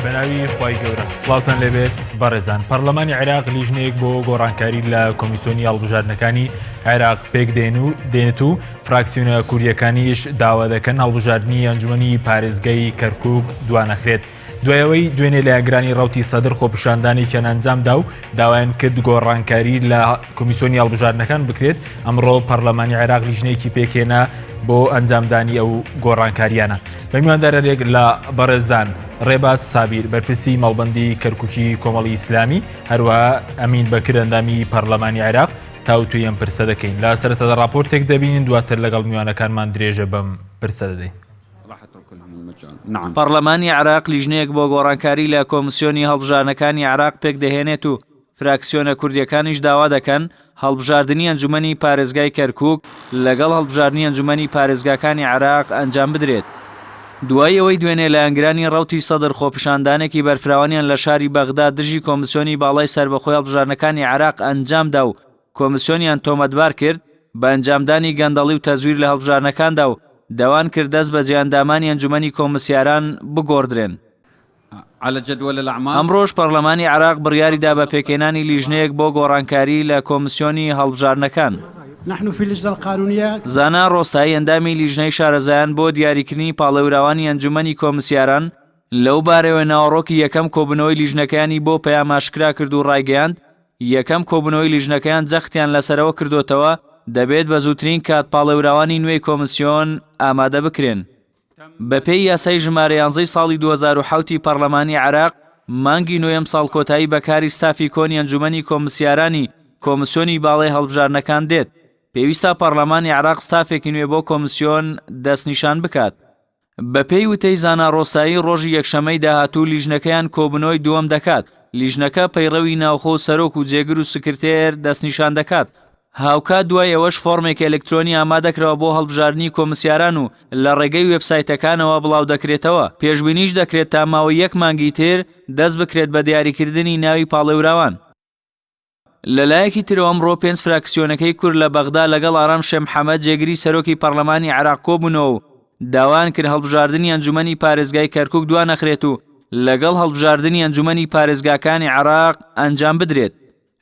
بەناوی خوای گەورە سڵاوتان لەبێت بەڕێزان پەرلەمانی عێراق لیژنەیەک بۆ گۆڕانکاری لە کۆمیسیۆنی هەڵبژاردنەکانی عێراق پێک دێنێت و فراکسیۆنە کوردیەکانیش داوا دەکەن هەڵبژاردننی ئەنجومەنی پارێزگای کەرکووک دوانەخرێت. دوایەوەی دوێنێ لە یانگرانی ڕەوتی سەدر خۆپیشاندانێکیان ئەنجامدا و داوایان کرد گۆڕانکاری لە کۆمیسیۆنی هەڵبژاردنەکان بکرێت. ئەمڕۆ پەرلەمانی عێراق لیژنەیەکی پێکێنا بۆ ئەنجامدانی ئەو گۆڕانکاریانە. بە میواندارێک لە بەڕێزان ڕێباز سابیر بەرپرسی مەڵبەندی کەرکووکی کۆمەڵی ئیسلامی هەروەها ئەمین بەکر ئەندامی پەرلەمانی عێراق تاوتوی ئەم پرسە دەکەین. لە سەرەتادا راپۆرتێک دەبینین دواتر لەگەڵ میوانەکانمان درێژە بەم پرسە دەدەین. پەرلەمانی عێراق لیژنەیەک بۆ گۆڕانکاری لە کۆمیسیۆنی هەڵبژاردنەکانی عێراق پێک دەهێنێت و فراکسیۆنە کوردیەکانیش داوا دەکەن هەڵبژاردننی ئەنجومەنی پارێزگای کەرکووک لەگەڵ هەڵبژاردننی ئەنجومەنی پارێزگاکانی عێراق ئەنجام بدرێت. دوای ئەوەی دوێنێ لە ئەنگرانی ڕەوتی سەدر خۆپیشاندانێکی بەرفراوانیان لە شاری بەغدا دژی کۆمیسیۆنی باڵای سەربەخۆی هەڵبژاردنەکانی عێراق ئەنجامدا و کۆمیسیۆنیان تۆمەتبار کرد بە ئەنجامدانی گەندەڵی و تەزویر لە هەڵبژاردنەکاندا و دەوان کرد دەست بە جیاندامانی ئەنجومەنی کۆمسیاران بگۆڕدرێن. ئەمڕۆژ پەرلەمانی عێراق بڕیاریدا بە پێکێنانی لیژنەیەک بۆ گۆڕانکاری لە کۆمیسیۆنی هەڵبژاردنەکان. زانا ڕۆستایی ئەندامی لیژنەی شارەزایان بۆ دیاریکردنی پاڵەوراوانی ئەنجومەنی کۆمسیاران لەو بارەوە ناوەڕۆکی یەکەم کۆبنەوەی لیژنەکانی بۆ پەیام ئاشکرا کرد و ڕایگەیاند یەکەم کۆبنەوەی لیژنەکەیان جەختیان لەسەرەوە کردوتەوە دەبێت بە زووترین کات پاڵەوراوانی نوێی کۆمیسیۆن ئامادە بکرێن. بەپێی یاسای ژمارە 11 ساڵی 2007 پەرلەمانی عێراق مانگی نوێم ساڵ کۆتایی بەکاری ستافی کۆنی ئەنجومەنی کۆمسیارانی کۆمیسیۆنی باڵای هەڵبژاردنەکان دێت. پێویستە پەرلەمانی عێراق ستافێکی نوێ بۆ کۆمیسیۆن دەستنیشان بکات. بەپێی وتەی زانا ڕۆستایی ڕۆژی یەکشەمەی داهاتوو لیژنەکەیان کۆبنەوەی دووەم دەکات. لیژنەکە پەیڕەوی ناوخۆ و سەرۆک و جێگر و سکرتێر دەستنیشان دەکات. هاوکات دوای ئەوەش فۆرمێک ئەلکترۆنی ئامادەکرەوە بۆ هەڵبژاردننی کۆمسیاران و لە ڕێگەی وێبسایتەکانەوە بڵاو دەکرێتەوە. پێشبینیش دەکرێت تا ماوەی یەک مانگی تر دەست بکرێت بە دیاریکردنی ناوی پاڵێوراوان. لەلایەکی ترەوە ئەمڕۆ 5 فراکسیۆنەکەی کورد لە بەغدا لەگەڵ ئارام شێخ محەممەد جێگری سەرۆکی پەرلەمانی عێراق کۆبوونەوە و داوان کرد هەڵبژاردننی ئەنجومەنی پارێزگای کەرکووک دوانەخرێت و لەگەڵ هەڵبژاردننی ئەنجومەنی پارێزگاکانی عێراق ئەنجام بدرێت.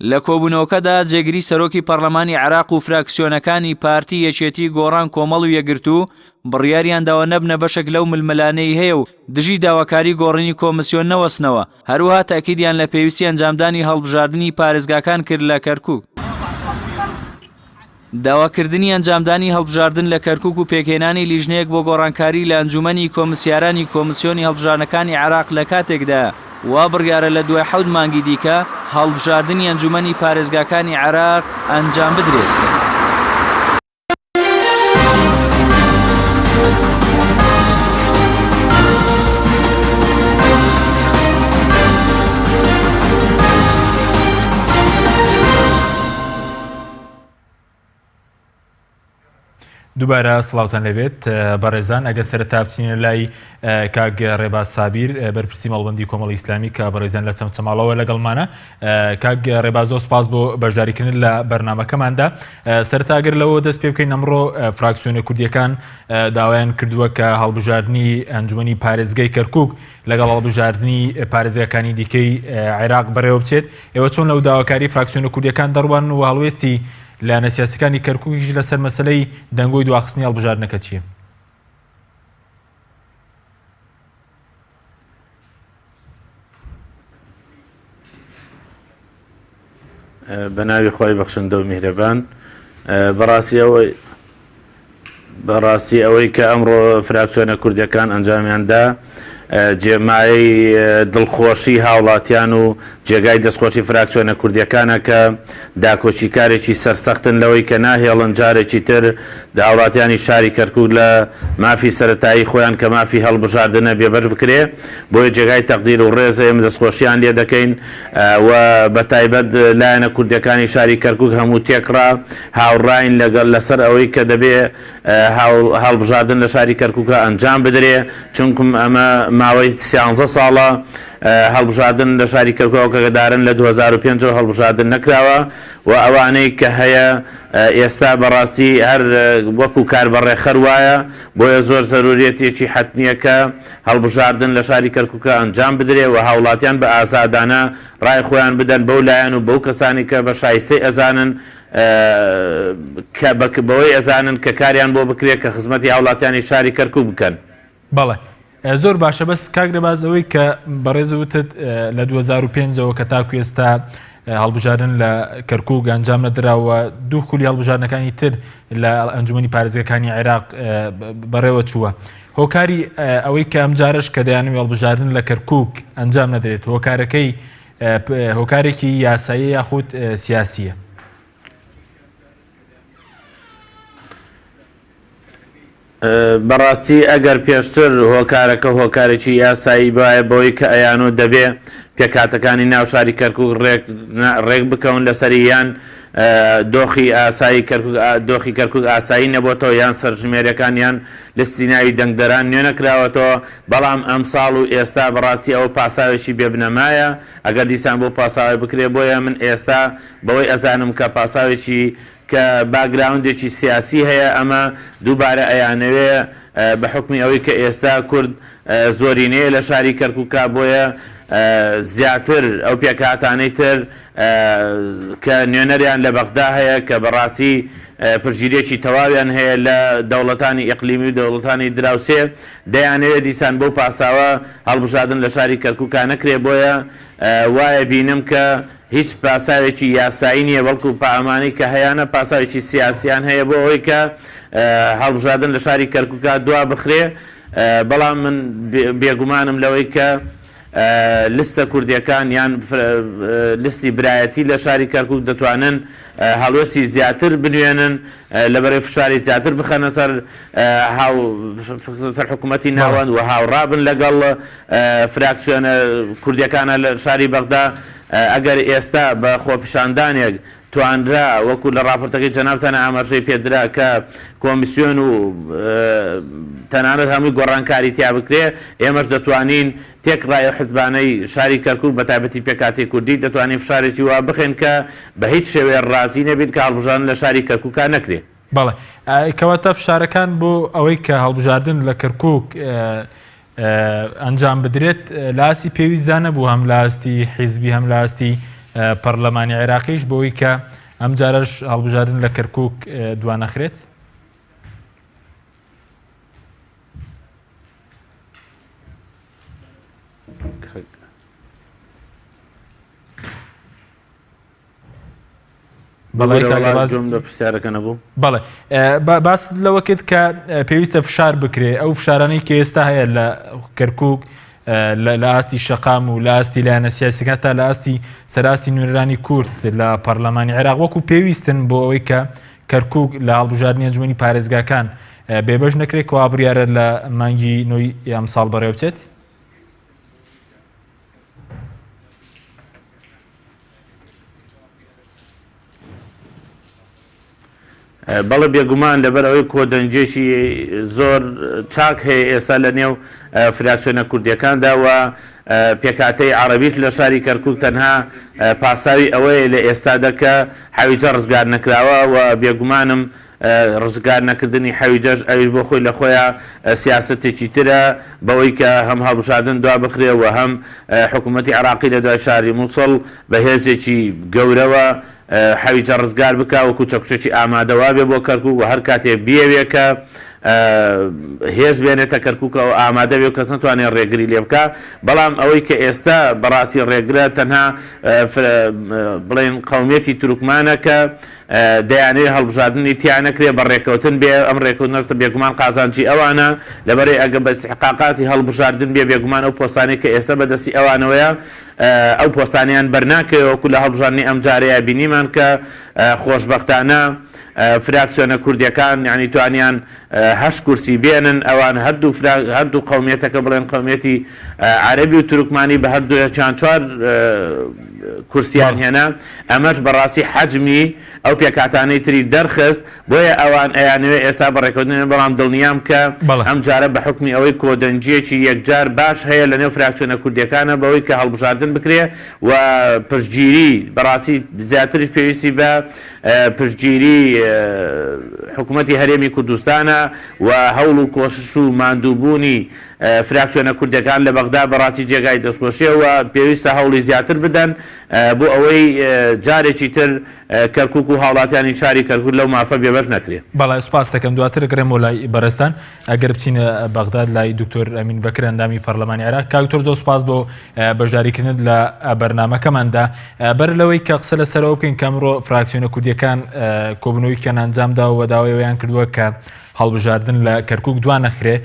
لە کۆبوونەوەکەدا جێگری سەرۆکی پەرلەمانی عێراق و فراکسیۆنەکانی پارتی یەکێتی گۆڕان کۆمەڵ و یەکگرت و بڕیاریان داوە نەبنە بەشێک لەو ململانەی هەیە و دژی داواکاری گۆڕینی کۆمیسیۆن نەوەستنەوە. هەروەها تاکیدیان لە پێویستی ئەنجامدانی هەڵبژاردننی پارێزگاکان کرد لە کەرکووک. داواکردنی ئەنجامدانی هەڵبژاردن لە کەرکووک و پێکهێنانی لیژنەیەک بۆ گۆڕانکاری لە ئەنجومەنی کۆمسیارانی کۆمیسیۆنی هەڵبژاردنەکانی عێراق لە کاتێکدا وا بڕیارە لە دوای 7 مانگی دیکە هەڵبژاردننی ئەنجومەنی پارێزگاکانی عێراق ئەنجام بدرێت. دووبارە سڵاوتان لەبێت بەڕێزان. ئەگە سەرەتا بچینە لای کاک ڕێباز سابیر بەرپرسی مەڵبەندی کۆمەڵی ئیسلامی کە بەڕێزان لە چەمچەماڵەوە لەگەڵمانە. کاک ڕێباز سوپاس بۆ بەشداریکردن لە بەرنامەکەماندا. سەرەتا ئەگەر لەوە دەست پێ بکەین ئەمڕۆ فراکسیۆنە کوردیەکان داوایان کردووە کە هەڵبژاردننی ئەنجومەنی پارێزگای کەرکووک لەگەڵ هەڵبژاردننی پارێزگاکانی دیکەی عێراق بەڕێوە بچێت. ئێوە چۆن لەو داواکاری فراکسیۆنە کوردیەکان دەڕوان و هەڵوێستی لایەنە سیاسیەکانی کەرکووکیش لەسەر مەسەلەی دەنگۆی دواخستنی هەڵبژاردنەکە چییە؟ بەناوی خۆی بەخشندە و میهرەبان. بەڕاستی ئەوەی کە ئەمڕۆ فراکسیۆنە کوردیەکان ئەنجامیاندا جێمایی دڵخۆشی هاوڵاتیان و جێگای دەستخۆشی فراکسیۆنە کوردیەکانە کە داکۆچیکارێکی سەرسەختن لەوەی کە ناهێڵن جارێکی تر داوڵاتیانی شاری کەرکووک لە مافی سەرەتایی خۆیان کە مافی هەڵبژاردنە بێبەش بکرێ. بۆیە جێگای تەقدیر و ڕێزە ئێمە دەستخۆشیان لێ دەکەین و بە تایبەت لایەنە کوردیەکانی شاری کەرکووک هەموو تێکڕا هاوڕاین لەگەڵ لەسەر ئەوەی کە دەبێ هەڵبژاردن لە شاری کەرکووکە ئەنجام بدرێ، چونکم ئەمە ماوەی 13 ساڵە هەڵبژاردن لە شاری کەرکووکەدارن لە 2005 هەڵبژاردن نەکراوە و ئەوانەی کە هەیە ئێستا بەڕاستی هەر وەکو کاربەڕێخەر وایە بۆیە زۆر زەرورەتێکی حتمیە کە هەڵبژاردن لە شاری کەرکووکە ئەنجام بدرێ و هاوڵاتیان بە ئازادانە ڕای خۆیان بدەن بەو لایەن و بەو کەسانی کە بە شایستەی ئەزانن کە بەوەی ئەزانن کە کاریان بۆ بکرێت کە خزمەتی هاوڵاتیانی شاری کەرکووک بکەن. بەڵێ زۆر باشە بەس کاگرەبازەوەی کە بەڕێزەوتت لە 2005ەوە کە تاکو ئێستا هەڵبژاردن لە کەرکووک ئەنجام نەدراوە دوو خولی هەڵبژاردنەکانی تر لە ئەنجومەنی پارێزگەکانی عێراق بەڕێوە چووە. هۆکاری ئەوەی کە ئەم جارش کە دەیانوی هەڵبژاردن لە کەرکووک ئەنجام نەدرێت هۆکارەکەی هۆکارێکی یاسایی یاخود سیاسیە. بەڕاستی ئەگەر پێشتر هۆکارەکە هۆکارێکی یاسایی بایە بەوەی کە ئەیانۆ دەبێ پێکاتەکانی ناو شاری کەرکووک ڕێک بکەون لەسەریان دۆخی ئاسایی دۆخی کەرکووک ئاسایی نەبووەوە یان سەرژمێرەکانیان لە سیناوی دەنگدەران نوێ نەکراوەتەوە بەڵام ئەم ساڵ و ئێستا بەڕاستی ئەوە پاساوێکی بێبنەمایە ئەگەر دیسان بۆ پاساوی بکرێ بۆیە من ئێستا بەوەی ئەزانم کە پاساوێکی کە باگراوندێکی سیاسی هەیە ئەمە دووبارە ئەیانەوێ بە حکمی ئەوەی کە ئێستا کورد زۆرینەیە لە شاری کەرکووکە بۆیە زیاتر ئەو پێکهاتانەی تر کە نوێنەریان لە بەغدا هەیە کە بەڕاستی پرگیرێکی تەواویان هەیە لە دەوڵەتانی ئیقلیمی و دەوڵەتانی دراوسێ دەیانەوێت دیسان بۆ پاساوە هەڵبژاردن لە شاری کەرکووکە نەکرێ بۆیە وایە بینم کە هیچ پاساوێکی یاسایی نییە بەڵکو پامانی کە هەیەە پاساوێکی سیاسیان هەیە بۆ ئەوەی کە هەڵبژاردن لە شاری کەرکووکە دوا بخرێ بەڵام من بێگومانم لەوەی کە لستە کوردیەکان یان لستی برایەتی لە شاری کەرکووک دەتوانن هەڵوەسی زیاتر بنوێنن لەبەرەی فشاری زیاتر بخەنە سەر حکوومەتی ناوەند و هاوڕابن لەگەڵ فراکسیۆنە کوردیەکانە لە شاری بەغدا ئەگەر ئێستا بە خۆپیشاندانێک توانرا وەکو لە راپۆرتەکەی جەنابتانە ئاماژەی پێدرا کە کۆمیسیۆن و تەنانەت هەمووی گۆڕانکاری تیا بکرێ ئێمەش دەتوانین تێک ڕای حزبانەی شاری کەرکووک بە تایبەتی پێکاتی کوردی دەتوانین فشارێکی وا بخێن کە بە هیچ شێوەیە ڕازی نەبین کە هەڵبژاردن لە شاری کەرکووکە نەکرێ. بەڵێ کەواتە فشارەکان بۆ ئەوەی کە هەڵبژاردن لە کەرکووک ئەنجام بدرێت لاسی پێویستدا نەبوو هەم لاستی حیزبی هەم لاستی پەرلەمانی عێراقیش بۆی کە ئەم جارەش هەڵبژاردن لە کەرکووک دوانەخرێت. بەڵێ باس لەوە کرد کە پێویستە فشار بکرێ ئەو فشارانەی کە ئێستا هەیە لە کەرکووک لە ئاستی شەقام و لە ئاستی لایەنە سیاسیەکان تا لە ئاستی سەراستی نوێنەرانی کورد لە پەرلەمانی عێراق وەکو پێویستن بۆ ئەوەی کە کەرکووک لە هەڵبژاردننی ئەنجومەنی پارێزگاکان بێبەش نەکرێت کەوا بڕیارە لە مانگی نۆی ئەم ساڵ بەڕێوە بچێت. بەڵێ بێگومان لەبەر ئەوەی کۆدەنجێشی زۆر چاک هەیە ئێستا لە نێو فراکسیۆنە کوردیەکاندا و پێکاتەی عەرەبیش لە شاری کەرکووک تەنها پاساوی ئەوەیە لە ئێستادا کە حەویجە ڕزگار نەکراوە و بێگومانم ڕزگار نەکردنی حەویجەش ئەویش بۆ خۆی لە خۆیان سیاسەتێکی ترە بەوەی کە هەم هەڵبژاردن دوا بخرێ و هەم حکوومەتی عێراقی لە دوای شاری مووسڵ بە هێزێکی گەورەوە حەویجە ڕزگار بکە و کوچەکوچێکی ئامادەوا بێ بۆ کەرکووک و هەر کاتێک بیەوێ کە هێز بێنێتە کەرکووکە و ئامادە بێ و کەس نتوانێت ڕێگری لێ بکە بەڵام ئەوەی کە ئێستا بەڕاستی ڕێگرە تەنها بڵێن قەومیەتی تورکمانە کە دەیانەوێت هەڵبژاردننی تیا نەکرێ بە ڕێکەوتن بێ ئەم ڕێکەوتنەرتە بێگومان قازانجی ئەوانە لەبەرەی ئەگە بە استحقاقاتی هەڵبژاردن بێ بێگومان ئەو پۆستانەی کە ئێستا بەدەستی ئەوانەوەیە ئەو پۆستانیان بەرناکەوەکو لە هەڵبژاردننی ئەم جارەیە بینیمان کە خۆشبەختانە فراکسیۆنە کوردیەکان یعنی توانیان 8 کورسی بێنن ئەوان هەردوو قەومیەتەکە بڵێن قەومیەتی عەرەبی و تورکمانی بە هەردوویان 4 کورسیان هێنا ئەمەش بەڕاستی حەجمی ئەو پێکاتانەی تری دەرخست بۆیە ئەوان ئەیانوێ ئێستا بەڕێکەوتنێن بەڵام دڵنیام کە ئەم جارە بە حکمی ئەوەی کۆدەنجیەکی یەکجار باش هەیە لە نێو فراکسیۆنە کوردیەکانە بەوەی کە هەڵبژاردن بکرێ و پشتگیری بەڕاستی زیاتریش پێویستی بە پشتگیری حکوومەتی هەرێمی کوردستانە و هەوڵ و کۆشش و ماندووبوونی فراکسیۆنە کوردەکان لە بەغدا بەڕاستی جێگای دەستخۆشیەوە پێویستە هەوڵی زیاتر بدەن بۆ ئەوەی جارێکی تر کەرکووک و هاوڵاتیانی شاری کەرکووک لەو مافە بێبەش نەکرێت. بەڵێ سوپاس دەکەم دواتر گرێم و لای بەرزستان ئەگەر بچینە بەغداد لای دکتۆر ئەمین بەکر ئەندامی پەرلەمانی عێراق. کاکتۆر زۆر سوپاس بۆ بەشداریکردنت لە بەرنامەکەماندا. بەر لەوەی کە قسە لەسەرەوە بکەین کە ئەمڕۆ فراکسیۆنە کوردیەکان کۆبنەوەیکیان ئەنجامدا و داوایەوەیان کردووە کە هەڵبژاردن لە کەرکووک دوانەخرێ.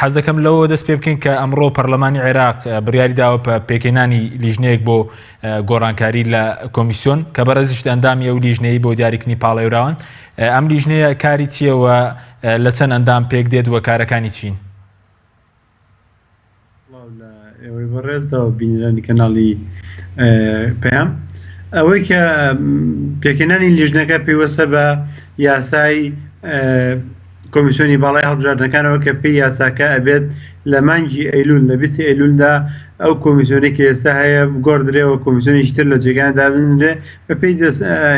حەز دەکەم لەوە دەست پێ بکەین کە ئەمڕۆ پەرلەمانی عێراق بڕیاری داوە پێکێنانی لیژنەیەک بۆ گۆڕانکاری لە کۆمیسیۆن کە بەڕێزیش ئەندامی ئەو لیژنەی بۆ دیاریکردنی پاڵێوراون. ئەم لیژنەیە کاری چیەوە لە چەند ئەندام پێک دێت و کارەکانی چین؟ ئێوەی بەڕێزداوە بینرانی کەناڵی پێم ئەوەی کە پێکێنانی لیژنەکە پێوەستە بە یاسای کۆمیسیۆنی باڵای هەڵبژاردنەکانەوە کە پێی یاساکە ئەبێت لە مانگی ئەیلول لە 20 ئەیلولدا ئەو کۆمیسیۆنێکی ئێستا هەیە گۆڕدرێەوە کۆمیسیۆنێکی تر لە جێگاندا بنرێ بە پێی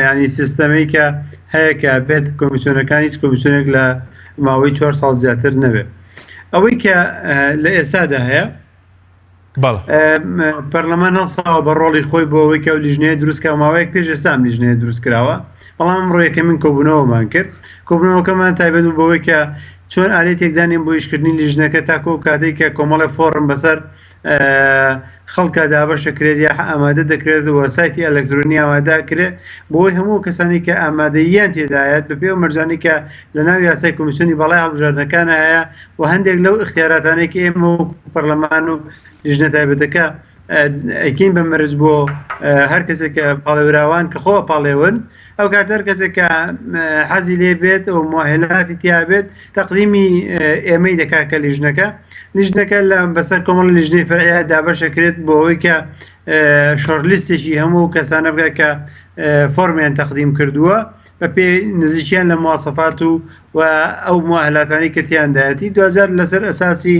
ینی سیستەمەی کە هەیە کە بێت کۆمیسیۆنەکانی هیچ کۆمیسیۆنێک لە ماوەی 4 ساڵ زیاتر نەبێت. ئەوەی کە لە ئێستادا هەیە پەرلەمان هەڵساوە بە ڕۆڵی خۆی بۆ ئەوەی کە ئەو لیژنەیە دروستکە ماوەیەک پێش ئێستام لیژنەیە دروست کراوە بەڵام ڕۆیەکە من کۆبوونەوەمان کرد کۆبوونەوەکەمان تایبەت و بەوەی کە چۆن ئالێت تێکدانین بۆ ئیشکردنی لیژنەکە تاکۆ و کاتێک کە کۆمەڵی فۆڕم بەسەر خەڵکە دابەشەکرێت یا ئامادە دەکرێت و سایتی ئەلکترۆنی ئامادەکرێت بۆی هەموو کەسانی کە ئامادەییان تێدایەت بە پێ و مەرجانی کە لە ناو یاسای کۆمیسیۆنی بەڵای هەڵبژاردنەکان هەیە و هەندێک لەو اختیاراتانێکی ئێمە و پەرلەمان و لیژنە تایبەتەکە ئەیکەین بە مەرج بۆ هەر کەسێک کە پاڵێوراوان کە خۆ پاڵێون ئەو کاتەر کەسێک کە حەزی لێ بێت و مواهلاتی تیا بێت تەقدیمی ئێمەی دەکات کە لیژنەکە لە بەسەر کۆمەڵ لیژنەی فەرعیە دابەشەکرێت بۆ ئەوەی کە شۆڕلیستێکی هەموو کەسانە بگات کە فۆرمیان تەقدیم کردووە بە پێ نزیکیان لە مواسەفات و ئەو مواهلاتانی کردیاندایەتی دوزار لەسەر ئەساسی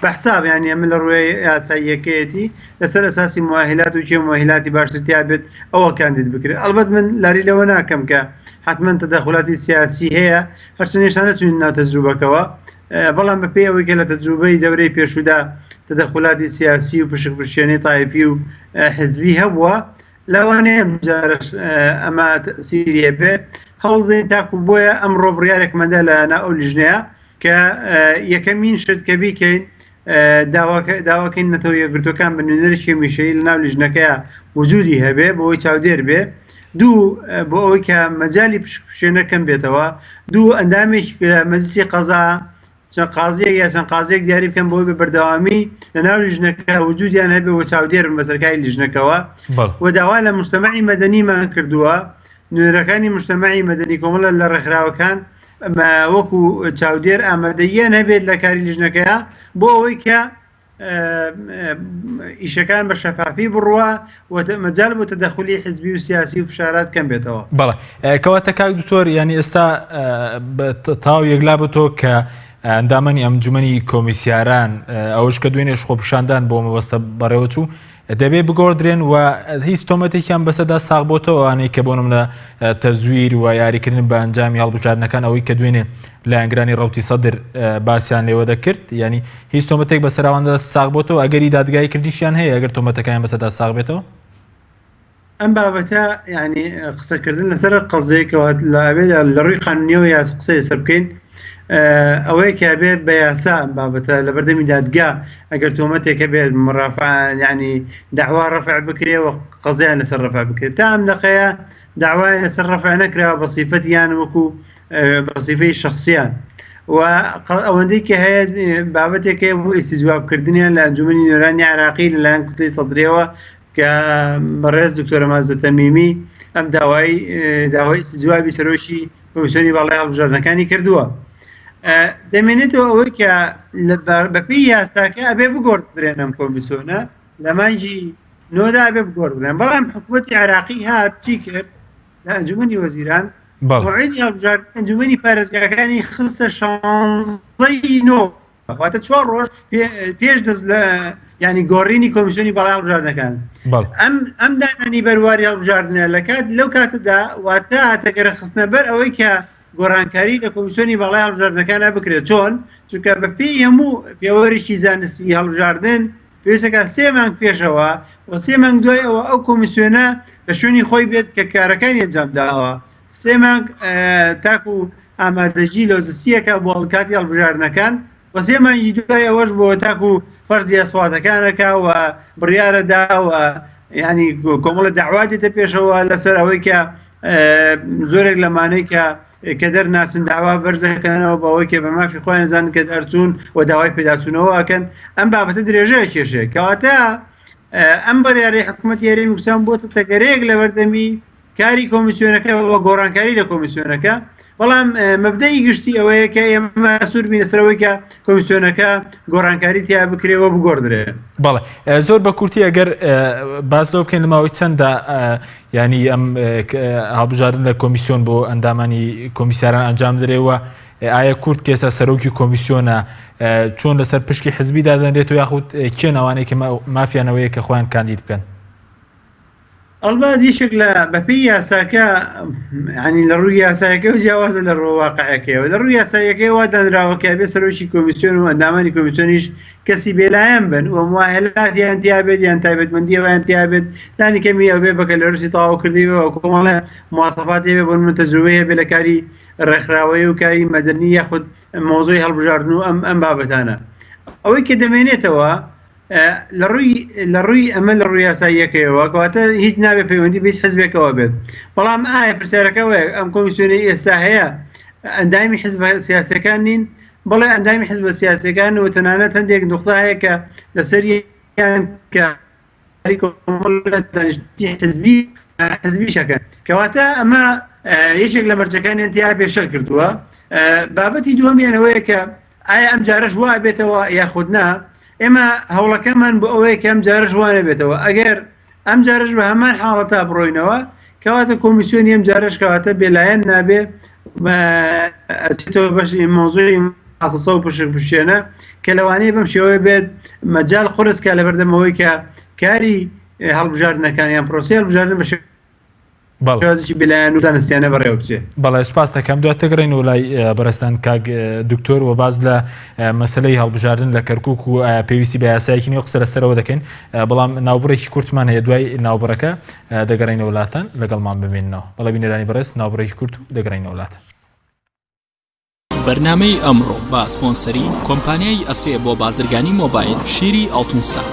بەحساب یان ئەمە لە ڕووی یاساییەکەیەتی لەسەر ئەساسی مواهلات و چێ مواهلاتی باشترتیا بێت ئەوە کاندید بکرێت. ئەلبەت من لاری لەوە ناکەم کە حتمما تەدەخولاتی سیاسی هەیە هەرچەندێشانە چون ناو تەجروبەکەوە بەڵام بە پێی ئەوەی کە لە تەجروبەی دەورەی پێشودا تەدەخولاتی سیاسی و پشکپشێنەی تایفی و حزبی هەبووە لەوانەیە جارش ئەمە تەسیریە بێت هەوڵدەین تاکو بۆیە ئەمڕۆ بڕیارێکمەدە لە ناو لیژنەیە کە یەکەمین شت کە بیکەین داواکەین نەتەوە یەکگرتوەکان بە نوێنەرشی میشەیی لە ناو لیژنەکەیە وجودی هەبێ بۆەوەی چاودێر بێ دوو بۆ ئەوەی کە مەجای پشکپشێنەکەم بێتەوە دوو ئەندامێکی مەجلیسی قەزا چەند قازیەک یا چەند قازیەک دیاری بکەم بۆی بە بەردەوامی لە ناو لیژنەکە وجودیان هەبێ و چاودێرن بەسەرکای لیژنەکەەوە و داوا لە مجتەمەعی مەدەنیمان کردووە نوێنەرەکانی مجتەمەعی مەدەنی کۆمەڵە لە ڕێکخراوەکان وەکو چاودێر ئامادەییان هەبێت لە کاری لیژنەکەیە بۆ ئەوەی کە ئیشەکان بە شەفافی بڕوە و مەجال بۆ تەدەخولی حزبی و سیاسی و فشارات کەم بێتەوە. بەڵێ کەواتە کاک دکتۆر ینی ئێستا تاو یەکلا بۆ تۆ کە ئەندامەنی ئەنجومەنی کۆمیسیاران ئەوش کە دوێنێش خۆپشاندان بۆ مەبەستە بەڕێوەچوو دەبێ بگۆڕدرێن و هیچ تۆمەتێکیان بەسەدا ساغ بۆتەوە ئەوانەی کە بۆ نمونە تەزویر و یاریکردن بە ئەنجامی هەڵبژاردنەکان ئەوەی کە دوێنێ لە ئەنگرانی ڕەوتی سەدر باسییان لێوە دەکرد ینی هیچ تۆمەتێک بەسەراواندا ساغ بۆتەوە ئەگەری دادگای کردیشیان هەیە ئەگەر تۆمەتەکان بەسەدا ساغ بێتەوە ئەم بابەتە ینی قسەکردن لەسەر قەزەیەکەوە لە ڕووی قانونیەوە یا قسەی سەر بکەین ئەوەیە کە بێت بە یاسا بابەتە لە بەردەمی دادگا ئەگەر تۆمەتێکە بێت مڕافعان ینی داوا ڕەفع بکرێ و قەزیان لەسەر ڕەفع بکرێت تا ئەم دقەیە داوای لەسەر ڕەفع نەکراوە بە سیفەتیان وەکو بە سیفەی شەخسیان و ئەوەندەی کە هەیە بابەتێک هەیە بۆ ئیستیجوابکردنیان لە ئەنجومەنی نوێرانی عێراقی لەلایەن کوتلەی سەدرەوە کە بەڕێز دکتۆرە مازە تەمیمی ئەم داوای ئیستیجوابی سەرۆکی کۆمیسیۆنی باڵای هەڵبژاردنەکانی کردووە. دەمێنێتەوە ئەوەی کە بەپێی یاساکە ئەبێ بگۆڕدرێن ئەم کۆمیسیۆنە لە مانگی نۆدا بێ بگۆڕبرێن بەڵام حکوومەتی عێراقی هات چی کرد لە ئەنجومەنی وەزیران موعیدی هەڵبژاردن ئەنجومەنی پارێزگاکانی خستە 16 نۆ واتە 4 ڕۆژ پێش دەست لە ینی گۆڕینی کۆمیسیۆنی بەڵای هەڵبژاردنەکان ئەم دانانی بەرواری هەڵبژاردنە لە کات لەو کاتەدا واتە هاتەگەرە خستنە بەر ئەوەی کە گۆڕانکاری لە کۆمیسیۆنی بەڵای هەڵبژاردنەکانە بکرێت چۆن چونکە بە پێی هەموو پێوەرێکی زانستی هەڵبژاردن پێویستەکە 3 مانگ پێشەوە و 3 مانگ دوای ئەوە ئەو کۆمیسیۆنە لە شوێنی خۆی بێت کە کارەکانی ئەنجامداوە 3 مانگ تاکو ئامادەجی لۆجستیەکە بۆ هەڵکاتی هەڵبژاردنەکان و 3 مانگی دوای ئەوەش بۆ تاکو فەرزی ئەسواتەکانەکە و بڕیارەدا و ینی کۆمەڵە داعوا دێتە پێشەوە لەسەر ئەوەی کە زۆرێک لەمانەی کە دەرناچن داوا بەرزەکەنەوە بەوەی کە بە مافی خۆیان نزانن کە دەرچوون و داوای پێداچوونەوە ئەکەن ئەم بابەتە درێژەیە کێشەیە کەواتە ئەم بەڕیارەی حکوومەتی هەرێمی کوردستان بۆتە تەگەرەیەک لە بەردەمی کاری کۆمیسیۆنەکە و گۆڕانکاری لە کۆمیسیۆنەکە بەڵام مەبدەی گشتی ئەوەیە کە ئێمە سوور بینە سەرەوەی کە کۆمیسیۆنەکە گۆڕانکاری تیا بکرێەوە بگۆڕدرێ بەڵێ زۆر بە کورتی ئەگەر باس لەو بکەین لەماوەی چەندە ینی ئەم هەڵبژاردن لە کۆمیسیۆن بۆ ئەندامانی کۆمیسیاران ئەنجام درێەوە ئایا کورد کێستا سەرۆکی کۆمیسیۆنە چۆن لەسەر پشکی حزبی دادەنرێت و یاخود کێ ناوانەیە کە مافیانەوەیە کە خۆیان کاندید بکەن ئەڵبات یەکێک لە بەپێی یاساکە ینی لە ڕووی یاسایەکە و جیاوازە لە ڕۆواقعەکەیەوە لە ڕووی یاسایەکەی وا دانراوەکە بێ سەرۆکی کۆمیسیۆن و ئەندامانی کۆمیسیۆنیش کەسی بێلایەن بن و موایلات یان تیابێت یان تایبەتمەندیەوەیان تیابێت دانی کەمی ئەوێ بەکە لە ڕستی تەواوکردیەوە کۆمەڵە مواصفات هەبێ بۆ من تەجروبەیە بێ لە کاری ڕێکخراوەیە و کاری مەدەنی یاخود مۆزوعی هەڵبژاردن و ئەم بابەتانە ئەوەی کە دەمێنێتەوە لە ڕووی ئەمە لە ڕووی یاساییەکەیەوە کەواتە هیچ نابێت پەیوەندی بێت حزبێکەوە بێت بەڵام ئایا پرسیارەکەوەیە ئەم کۆمیسیۆنی ئێستا هەیە ئەندامی حزب سیاسەکان نین بەڵێ ئەندامی حزب سیاسەکان و تەنانەت هەندێک نقطە هەیە کە لەسەریان کە حزبی شەکەن کەواتە ئەمە یەکێک لە مەرجەکانیان تیا پێشەل کردووە بابەتی دووەمیانەوەیە کە ئایا ئەم جارەش وا بێتەوە یاخودنا ئێمە هەوڵەکەمان بۆ ئەوەیە کە ئەم جارەش وانە بێتەوە ئەگەر ئەم جارش بە هەمان حاڵەتا بڕۆینەوە کەواتە کۆمیسیۆنی ئەم جارش کەواتە بێلایەن نابێ بەشی مۆزوعی ئاسەسە و پشتێنە کە لەوانەیە بەم شێوەیە بێت مەجال خورسکە لە بەردەمەوەی کە کاری هەڵبژاردنەکانیان پرۆسی هەڵبژاردن بە شێوازێکی بێلایەن و زانستیانە بەڕێوە بچێ. بەڵێ سوپاس دەکەم دواتر تێگەڕێین و لای بەڕێستان کاک دکتۆر و باز لە مەسلەی هەڵبژاردن لە کەرکووک و پێویستی بە یاسایەکی نوێ قسە لەسەرەوە دەکەین بەڵام ناوبڕێکی کورتمان هەیە دوای ناوبڕەکە دەگەڕینە وڵاتان لەگەڵمان ببینەوە بەڵێ بینەرانی بەڕێز ناوبڕێکی کورت و دەگەڕینە وڵاتان. بەرنامەی ئەمڕۆ با سپۆنسەری کۆمپانیای ئەسێ بۆ بازرگانی مۆبایل شیری ئەڵتونسا.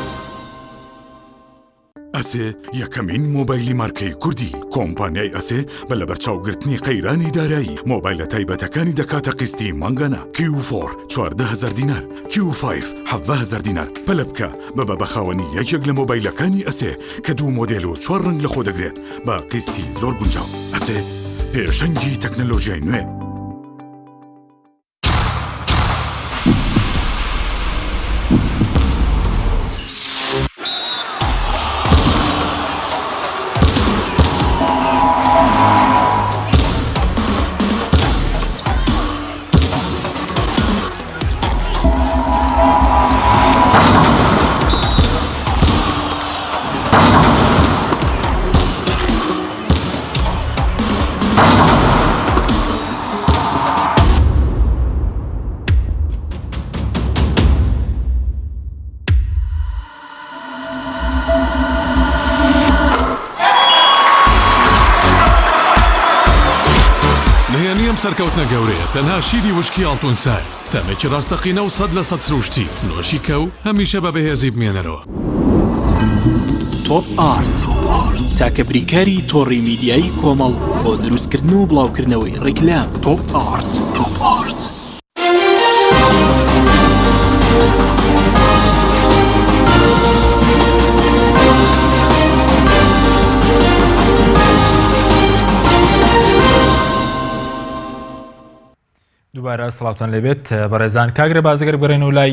ئەسێ یەکەمین مۆبایلی مارکەی کوردی کۆمپانیای ئەسێ بە لە بەرچاوگرتنی قەیرانی دارایی مۆبایلە تایبەتەکانی دەکاتە قستی مانگانە Q4 14,000 دینار Q5 17,000 دینار پەلە بکە بەبە بەخاوەنی یەکێک لە مۆبایلەکانی ئەسێ کە 2 مۆدێل و 4 ڕنگ لە خۆ دەگرێت بە قستی زۆر گونجاو ئەسێ پێشەنگی تەکنەلۆژیای نوێ. سەرکەوتنە گەورەیە تەنها شیری وشکی ئەڵتونسای تەمێکی ڕاستەقینە و 100% سروشتی نۆشی کە و هەمیشە بە بەهێزی بمێنەرەوە. تۆپ ئارت تاکە بریکاری تۆڕی میدیایی کۆمەڵ بۆ دروستکردن و بڵاوکردنەوەی ڕیکلام. تۆپ ئارت. دووبارە سڵاوتان لێبێت بەڕێزان کاگرە بازەگەر بگەڕێن و لای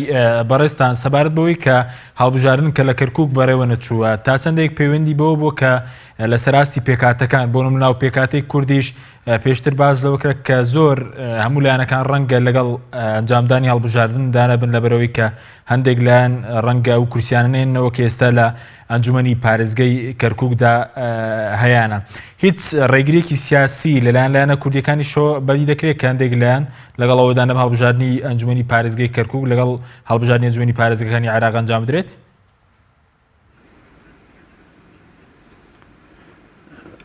بەڕێستان سەبارەت بەوەی کە هەڵبژاردن کە لە کەرکووک بەڕێوە نەچووە تا چەندێک پەیوەندی بەوە بوو کە لە سەراستی پێکاتەکان بۆ نموناو پێکاتێک کوردیش پێشتر باز لەوە کرد کە زۆر هەموو لایەنەکان ڕەنگە لەگەڵ ئەنجامدانی هەڵبژاردن دانەبن لەبەرەوەی کە هەندێک لایەن ڕەنگە ئەو کورسیانەنێنەوە کە ئێستا لە ئەنجومەنی پارێزگای کەرکووکدا هەیەە. هیچ ڕێگریەکی سیاسی لەلایەن لایەنە کوردیەکانی شۆ بەدی دەکرێت کە هەندێک لایەن لەگەڵ ئەوەدا نەب هەڵبژاردننی ئەنجومەنی پارێزگای کەرکووک لەگەڵ هەڵبژاردننی ئەنجومەنی پارێزگەکانی عێراق ئەنجام بدرێت؟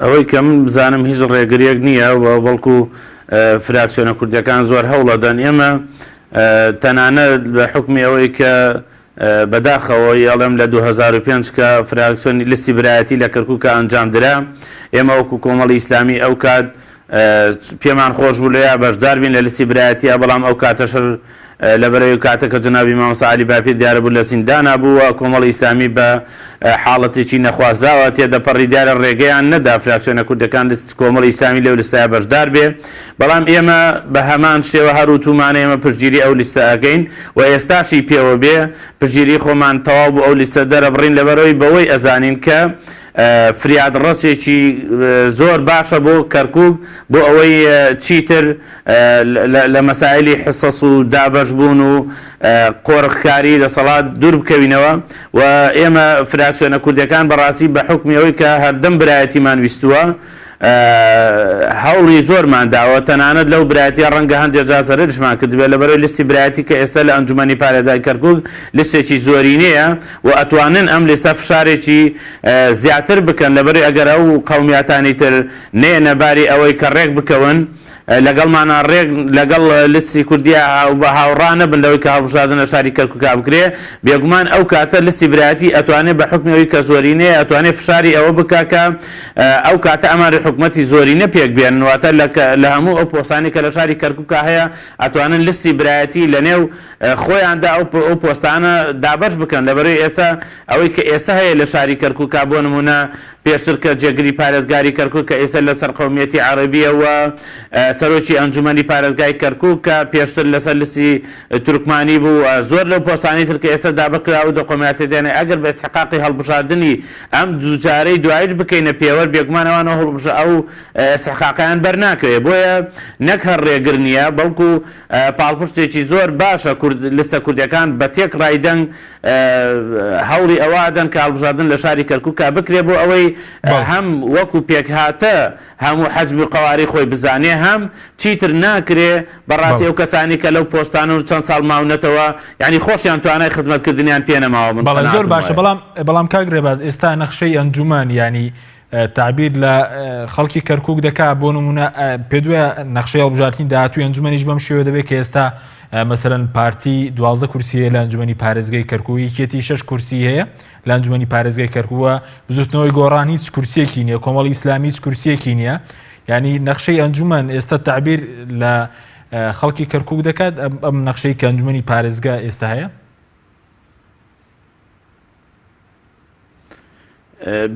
ئەوەی کە من بزانم هیچ ڕێگریەک نییە و بەڵکو فراکسیۆنە کوردیەکان زۆر هەوڵەدەن. ئێمە تەنانەت بە حکمی ئەوەی کە بەداخەوەی ئەڵێم لە 2005 کە فراکسیۆنی لستی برایەتی لە کەرکووکە ئەنجام درا، ئێمە وەکو کۆمەڵی ئیسلامی ئەو کات پێمان خۆش بوو لەیە بەشدار بین لە لستی برایەتیە، بەڵام ئەو کاتەشر لەبەرەوەی کاتە کە جنابی مامۆستا عەلی باپیر دیارە بوو لە زیندانا بووە، کۆمەڵی ئیسلامی بە حاڵەتێکی نەخوازراوە تێدەپەڕی دیارە ڕێگەیان نەدا فراکسیۆنە کوردەکان کۆمەڵی ئیسلامی لەو لیستایە بەشدار بێ، بەڵام ئێمە بە هەمان شێوە هەروتومانە ئێمە پشتگیری ئەو لیستە ئەەکەین و ئێستاشی پێوە بێ پشتگیری خۆمان تەواو بوو ئەو لیستە دەرەبڕین لەبەرەوەی بەوەی ئەزانین کە فریادڕەسێکی زۆر باشە بۆ کەرکووک بۆ ئەوەی چیتر لە مەسائلی حسەس و دابەشبوون و قۆڕخکاری دەسەڵات دوور بکەوینەوە و ئێمە فراکسیۆنە کوردیەکان بەڕاستی بە حکمی ئەوەی کە هەردەم برایەتیمان ویستووە هەوڵی زۆرمان داوە، تەنانەت لەو برایەتیە ڕەنگە هەندێک جا زەرەرشمان کردبێت لەبەرەوەی لیستی برایەتی کە ئێستا لە ئەنجومەنی پارێزگای کەرکووک لیستێکی زۆرینەیە و ئەتوانن ئەم لیستە فشارێکی زیاتر بکەن لەبەرەوەی ئەگەر ئەو قەومیاتانی تر نێنە باری ئەوەی کە ڕێک بکەون لەگەڵمانە ڕێک لەگەڵ لیستی کوردیا بە هاوڕا نەبن لەوەی کە هەڵبژاردن لە شاری کەرکووکا بکرێ، بێگومان ئەو کاتە لیستی برایەتی ئەتوانێت بە حکمەوەی کە زۆرینەیە ئەتوانێت فشاری ئەوە بکا کە ئەو کاتە ئەماری حکومەتی زۆرینە پێک بێن، واتە لە هەموو ئەو پۆستانی کە لە شاری کەرکووکا هەیە ئەتوانن لیستی برایەتی لە نێو خۆیاندا ئەو پۆستانە دابەش بکەن، لەبەرەوەی ئێستا ئەوەی کە ئێستا هەیە لە شاری کەرکووکا بۆ نمونە پێشتر کە جێگری پارێزگاری کەرکووک کە ئێستا لەسەر قەومیەتی عەرەبیەوە سەرۆکی ئەنجومەنی پارێزگای کەرکووک کە پێشتر لەسەر لیستی تورکمانی بوو، زۆر لەو پۆستانی تر کە ئێستا دابەکرا و دەقۆمیاتی دێنێ ئەگەر بە استحقاقی هەڵبژاردننی ئەم دووجارەی دوایش بکەینە پێوە بێگومانەوەنەوە ئەو استحقاقیان بەرناکرێت، بۆیە نەک هەر ڕێگر نییە بەڵکو پاڵپشتێکی زۆر باشە لیستە کوردیەکان بە تێک ڕایدەنگ هەوڵی ئەوادەن کە هەڵبژاردن لە شاری کەرکووکا بکرێت بۆ ئەوەی هەم وەکو پێکهاتە هەموو حەجمی قەواری خۆی بزانێ، هەم چیتر ناکرێ بەڕاستی ئەو کەسانی کە لەو پۆستان و چەند ساڵ ماونەتەوە یعنی خۆشیان توانای خزمەتکردنیان پێ نەماوە. بەڵام زۆر باشە، بەڵام کاگرێباز ئێستا نەخشەی ئەنجومەن ینی تعبیر لە خەڵکی کەرکووک دەکا بۆ نمونە پێ دوێ نەخشەی هەڵبژاردننی داهاتووی ئەنجومەنیش بەم شێوە دەبێت کە ئێستا مەسەرەن پارتی 12 کورسیە لە ئەنجومەنی پارێزگای کەرکووک، یەکێتی 6 کورسی هەیە لە ئەنجومەنی پارێزگای کەرکووە، بزوتنەوەی گۆڕان هیچ کورسیەکی نییە، کۆمەڵی ئیسلامی هیچ کورسیەکی نییە، ینی نەخشەی ئەنجومەن ئێستا تعبیر لە خەڵکی کەرکووک دەکات ئەم نەخشەی کە ئەنجومەنی پارێزگا ئێستا هەیە.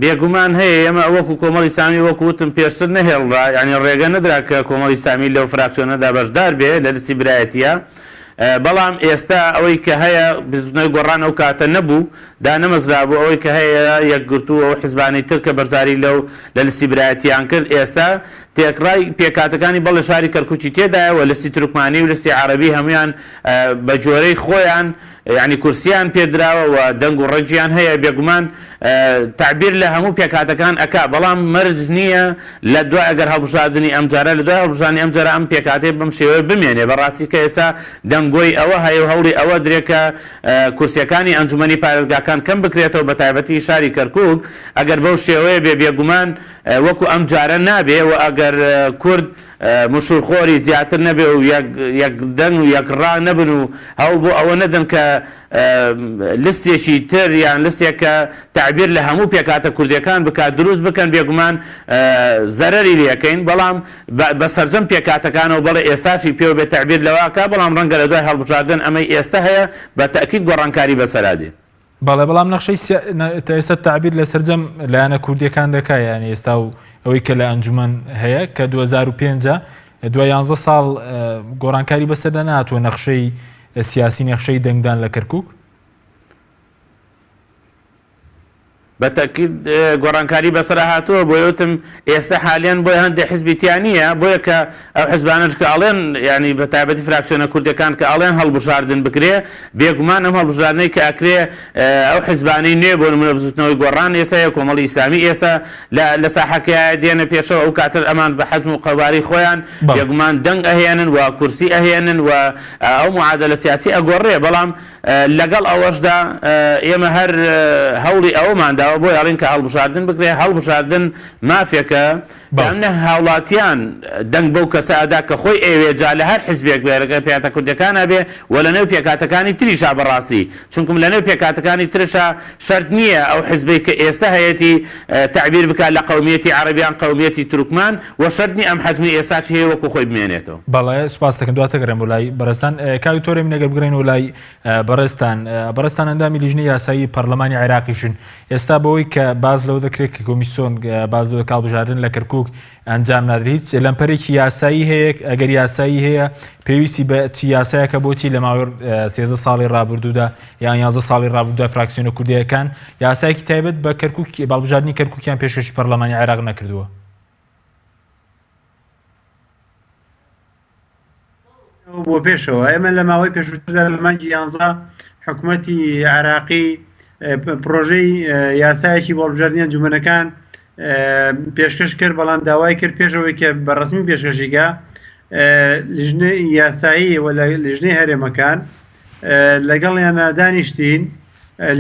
بێگومان هەیە ئێمە وەکو کۆمەڵی ئیسلامی وەکوتم پێشتر نەهێڵدا، ینی ڕێگە نەدرا کە کۆمەڵی ئیسلامی لەو فراکسیۆنەدا بەشدار بێ لە لیستی برایەتیە، بەڵام ئێستا ئەوەی کە هەیە بزنەوەی گۆڕان ئەو کاتە نەبوو دانەمەزرا بوو ئەوەی کە هەیە یەکگرتووە ئەو حیزبانی تر کە بەشداری لەو لە لیستی برایەتیان کرد، ئێستا تێکڕای پێکاتەکانی بەڵێ شاری کەرکووکی تێدایەوە لیستی تورکمانی و لیستی عەرەبی هەمویان بە جۆرەی خۆیان یعنی کورسیان پێدراوە و دەنگ و ڕێجیان هەیە، بێگومان تعبیر لە هەموو پێکاتەکان ئەکا، بەڵام مەرج نییە لە دوای ئەگەر هەڵبژاردننی ئەمجارە لە دوای هەڵبژاردننی ئەمجارە ئەم پێکاتێ بەم شێوەیە بمێنێ، بەڕاستی کە ئێستا دەنگۆی ئەوە هەیە و هەوڵی ئەوە درێکە کورسیەکانی ئەنجومەنی پارێزگاکان کەم بکرێتەوە بە تایبەتی شاری کەرکووک، ئەگەر بەو شێوەیە بێگومان وەکو ئەم جارە نابێ و ئەگەر کورد مشورخۆری زیاتر نەبێ و یەکدەنگ و یەکڕا نەبن و هەوڵ بۆ ئەوە نەدەن کە لیستێکی تر یان لیستێکە تعبیر لە هەموو پێکاتە کوردیەکان بکات دروست بکەن، بێگومان زەرەری لەکەین، بەڵام بە سەرجەم پێکاتەکانەوە بەڵێ ئێستاشی پێوە بێت تعبیر لەواکە، بەڵام ڕەنگە لە دوای هەڵبژاردن ئەمەی ئێستا هەیە بە تەکید گۆڕانکاری بەسەرادێ. بەڵام نەخشەی ئێستا تعبیر لە سەرجەم لایەنە کوردیەکان دەکا، ینی ئێستا و ئەوەی کە لە ئەنجومەن هەیە کە 2005 دوای 11 ساڵ گۆڕانکاری بەسەردا نهاتووە نەخشەی سیاسی نەخشەی دەنگدان لە کەرکووک؟ بەتەکید گۆڕانکاری بەسەر هاتووە بۆ یوتم ئێستا حالیان بۆی هەندێک حزبیتیانە بۆیە کە ئەو حزبانش کە ئەڵێن ینی بە تایبەتی فراکسیۆنە کوردەکان کە ئەڵێن هەڵبژاردن بکرێ بێگومان ئەم هەڵبژاردنەی کە ئەکرێ ئەو حزبانەی نوێ بۆ نمونە بزوتنەوەی گۆڕان ئێستا کۆمەڵی ئیسلامی ئێستا لە ساحەکەیە دێنە پێشەوە ئەو کاتر ئەمان بە حەزم و قەواری خۆیان بێگومان دەنگ ئەهێنن و کورسی ئەهێنن و ئەو معادلە سیاسی ئەگۆڕێ بەڵام لەگەڵ ئەوەشدا ئێمە هەر هەوڵی ئەوماندا بۆ یاڵین کە هەڵبژاردن بکرێ هەڵبژاردن مافێکە ئەمنە هاوڵاتیان دەنگ بەو کەسەدا کە خۆی ئێوێجا لە هەر حزبێک بێرەکە پێکاتە کوردەکانە بێ و لە نێو پێکاتەکانی تریشا بەڕاستی چونکم لە نێو پێکاتەکانی ترشا شەرت نییە ئەو حزبەی کە ئێستا هەیەی تعبیر بکات لە قەومیەتی عەرەبیان قەومیەتی تورکمان و شەرتنی ئەم حەزمی ئێستاچ هەیە وەکو خۆی بمێنێتەوە. بەڵێ سوپاس دەکەم دواتە گەڕێم بۆ لای بەڕێستان کاوی تۆرێم نەگەر بگرێنەوە لای بەڕێستان ئەندامی لیژنەی یاسایی پەرلەمانی عێراقیشن ئێستا بەوەی کە باز لەوە دەکرێت کە کۆمیسیۆن باز لەوە کاڵبژاردن لە کەرکووک ئەنجام نادرێت هیچ لەمپەرێکی یاسایی هەیە ئەگەر یاسایی هەیە پێویستی بە چی یاسایەکە بۆچی لە ماوەی 13 ساڵی ڕابردوودا یان 11 ساڵی ڕابردوودا فراکسیۆنە کوردیەکان یاسایەکی تایبەت بە کەرکووک باڵبژاردننی کەرکووکیان پێشکەشی پەرلەمانی عێراق نەکردووە؟ بۆ پێشەوە ئێمە لە ماوەی پێشووتردا لە مانگی 11 حکوومەتی عێراقی پرۆژەی یاسایەکی باڵبژاردننی ئەنجومەنەکان پێشکەش کرد بەڵام داوای کرد پێشەوەی کە بەڕسمی پێشکەشیکە لیژنەی یاسایی و لە لیژنەی هەرێمەکان لەگەڵیانە دانیشتین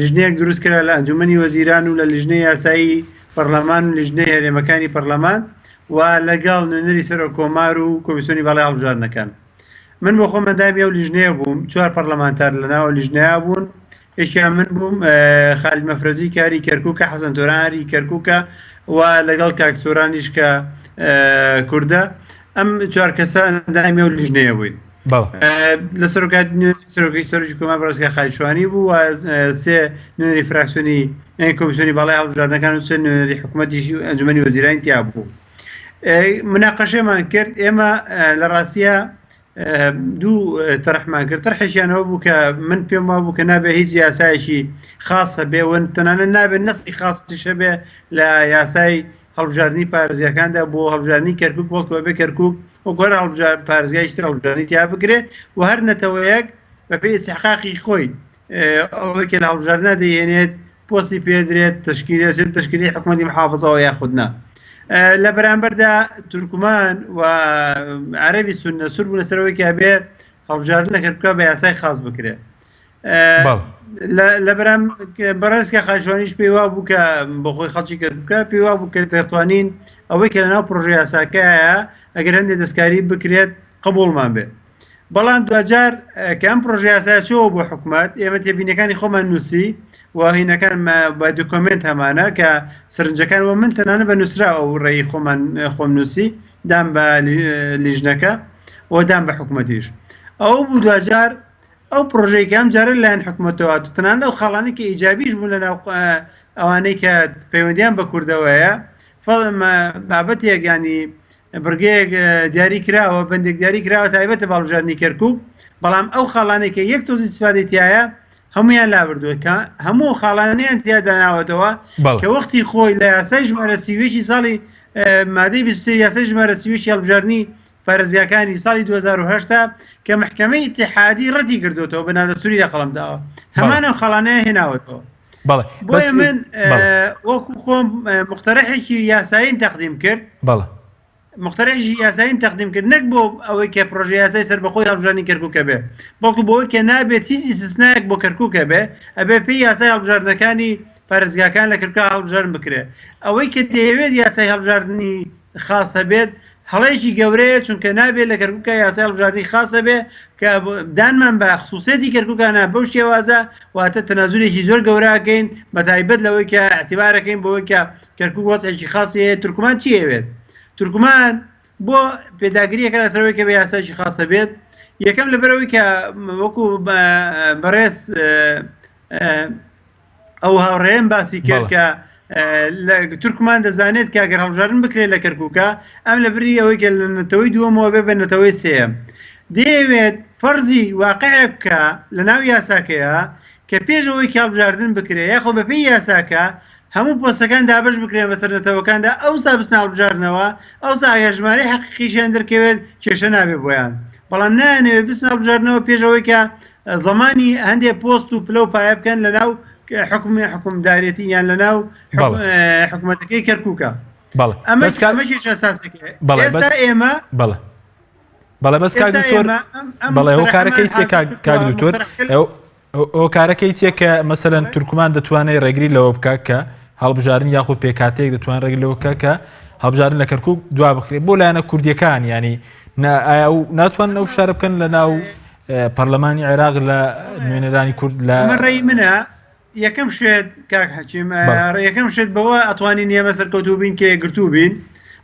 لیژنەیەک دروست کرا لە ئەنجومەنی وەزیران و لە لیژنەی یاسایی پەرلەمان و لیژنەی هەرێمەکانی پەرلەمان و لەگەڵ نوێنەری سەرۆکۆمار و کۆمیسیۆنی باڵای هەڵبژاردنەکان. من بۆ خۆم مەدامی ئەو لیژنەیە بووم 4 پەرلەمانتار لەناو لیژنەیە بوون یەکیان من بووم خالید مەفرەجی کاری کەرکووکە حەسەن تۆرانی کەرکووکە و لەگەڵ کاک سۆرانیش کە کووردە ئەم 4 کەسە ئەندامی ئەو لیژنەیە بووین لە سەرۆکی سەرۆکی کۆمار بەڕێزگا خالیشوانی بوو و 3 نوێنەری فراکسیۆنی کۆمیسیۆنی باڵای هەڵبژاردنەکان و 3 نوێنەری حکوومەتیشی ئەنجومەنی وەزیرانی تیا بوو. مناقەشەمان کرد ئێمە لە ڕاستیە دوو تەرحمان کرد تەرحێکیانەوە بوو کە من پێم وا بوو کە نابێ هیچ یاسایەکی خاصە بێ و تەنانەت نابێت نەسی خاصیشە بێ لە یاسای هەڵبژاردننی پارێزیەکاندا بۆ هەڵبژاردننی کەرکووک وەڵکەوە بێ کەرکووک وەکوەر پارێزگایشتر هەڵبژاردننی تیا بکرێ و هەر نەتەوەیەک بە پێی استحقاقی خۆی ئەوەی کە لە هەڵبژاردنە دەیێنێت پۆستی پێدرێت تشکیلی حکوومەتی محافظەوە یاخودنا. لە بەرامبەردا تورکمان و عەرەبی سوننە سوور بوون لەسەرەوەی کە بێ هەڵبژاردنە کەرکووکە بە یاسای خاص بکرێت. لە بەڕێزگا خالیشوانیش پێی وا بوو کە بۆ خۆی خەڵکی کەرکووکە پێی وا بوو کە دەتوانین ئەوەی کە لەناو پرۆژە یاساکەیە ئەگەر هەندێک دەستکاری بکرێت قبوڵمان بێت. بەڵام دوجار کە ئەم پرۆژە یاسایە چۆوە بۆ حکوومەت ئێمە تێبینەکانی خۆمان نووسی و هینەکان بە دوکۆمنت هەمانە کە سەرنجەکان و من تەنانە بە نووسرا ئەو ڕێی خۆم نووسی دام بە لیژنەکە و دام بە حکوومەتیش ئەو بوو دوجار ئەو پرۆژەیەکی ئەم جارە لایەن حکوومەتەوە تەنانە ئەو خاڵانی کە ئیجابیش بوون لەناو ئەوانەی کە پەیوەندیان بە کوردەوەیە بابەتێک ینی بڕگەیەک دیاری کراوە بەندێک دیاری کراوە تایبەتە باڵبژاردننی کەرکووک بەڵام ئەو خاڵانێک کە یەک تۆزی استفادەتیایە هەمویان لابردووە کە هەموو خاڵانیان تیادا ناوەتەوە کە وەختی خۆی لە یاسای ژمارە سیوێکی ساڵی مادەی 23 یاسای ژمارە سیوێکی هەڵبژاردننی پارێزیەکانی ساڵی 2010 کە محکەمەی ئیتیحادی ڕەتی کردوتەوە بە نادەسووری لە قەڵەمداوە هەمان ئەو خاڵانەیە هێناوەتەوە. بۆیە من وەکو خۆم مقتەرەحێکی یاساییم تەقدیم کرد مقتەرەحێکی یاساییم تەقدیم کرد نەک بۆ ئەوەی کە پرۆژە یاسای سەربەخۆی هەڵبژاردننی کەرکووکە بێ بەڵکو بۆەوەی کە نابێت هیچ ئیسtisنایەک بۆ کەرکووکە بێ ئەبێ پێی یاسای هەڵبژاردنەکانی پارێزگاکان لە کەرکووک هەڵبژاردن بکرێ ئەوەی کە دەیەوێت یاسای هەڵبژاردننی خاصە بێت هەڵەیەکی گەورەیە چونکە نابێت لە کەرکووکە یاسای هەڵبژاردننی خاصە بێ کە دانمان بە خصوصیەتی کەرکووکانە بەو شێوازە واتە تەنازولێکی زۆر گەوراکەین بە تایبەت لەوەی کە اعتیبارەکەین بەوەی کە کەرکووک وەزعێکی خاصی هەیە. تورکمان چی ئەوێت؟ تورکمان بۆ پێداگریەکە لەسەرەوەی کە بە یاسایکی خاصە بێت یەکەم لەبەرەوەی کە وەکو بەڕێز ئەو هاوڕێم باسی کرد کە تورکمان دەزانێت کاگەر هەڵبژاردن بکرێت لە کەرکووکە ئەم لە بری ئەوەی کە لە نەتەوەی دووەمەوە بێ بە نەتەوەی سێم دەیەوێت فەرزی واقعە بکە لە ناو یاساکەیە کە پێشەوەی هەڵبژاردن بکرێت یاخۆ بەپێی یاساکە هەموو پۆستەکان دابش بکرێن بەسەر نەتەوەکاندا ئەوسا بستن هەڵبژاردنەوە ئەوسا ئاگەژماری حەقیقیشیان دەرکەوێت کێشە نابێ بۆیان بەڵام نانەوێت بستن هەڵبژاردنەوە پێشەوەی کە زمانی هەندێک پۆست و پلە و پایە بکەن لە ناو حکومدارێتی یان لە ناو حکوومەتەکەی کەرکووکە ئەمەش ئەساسەکە ئێستا ئێمە بەڵێ بەس کاگدکتۆر بەڵێ ئەو کارەکەی چێ کاگدکتۆر ئەو کارەکەی چیە کە مەسەلەن تورکمان دەتوانێت ڕێگری لەوە بکە کە هەڵبژاردن یاخود پێکاتەیەک دەتوان ڕێگری لەوە بکە کە هەڵبژاردن لە کەرکووک دوا بخرێت بۆ لایەنە کوردیەکان ینی ئایا ناتوان ئەو فشارە بکەن لە ناو پەرلەمانی عێراق لە نوێنەرانی کورد لە ڕێی منە یەکەم شێت کاک حەکیم یەکەم شێت بەوە ئەتوانین ئێمە سەرکەوتوو بین کە گرتوو بین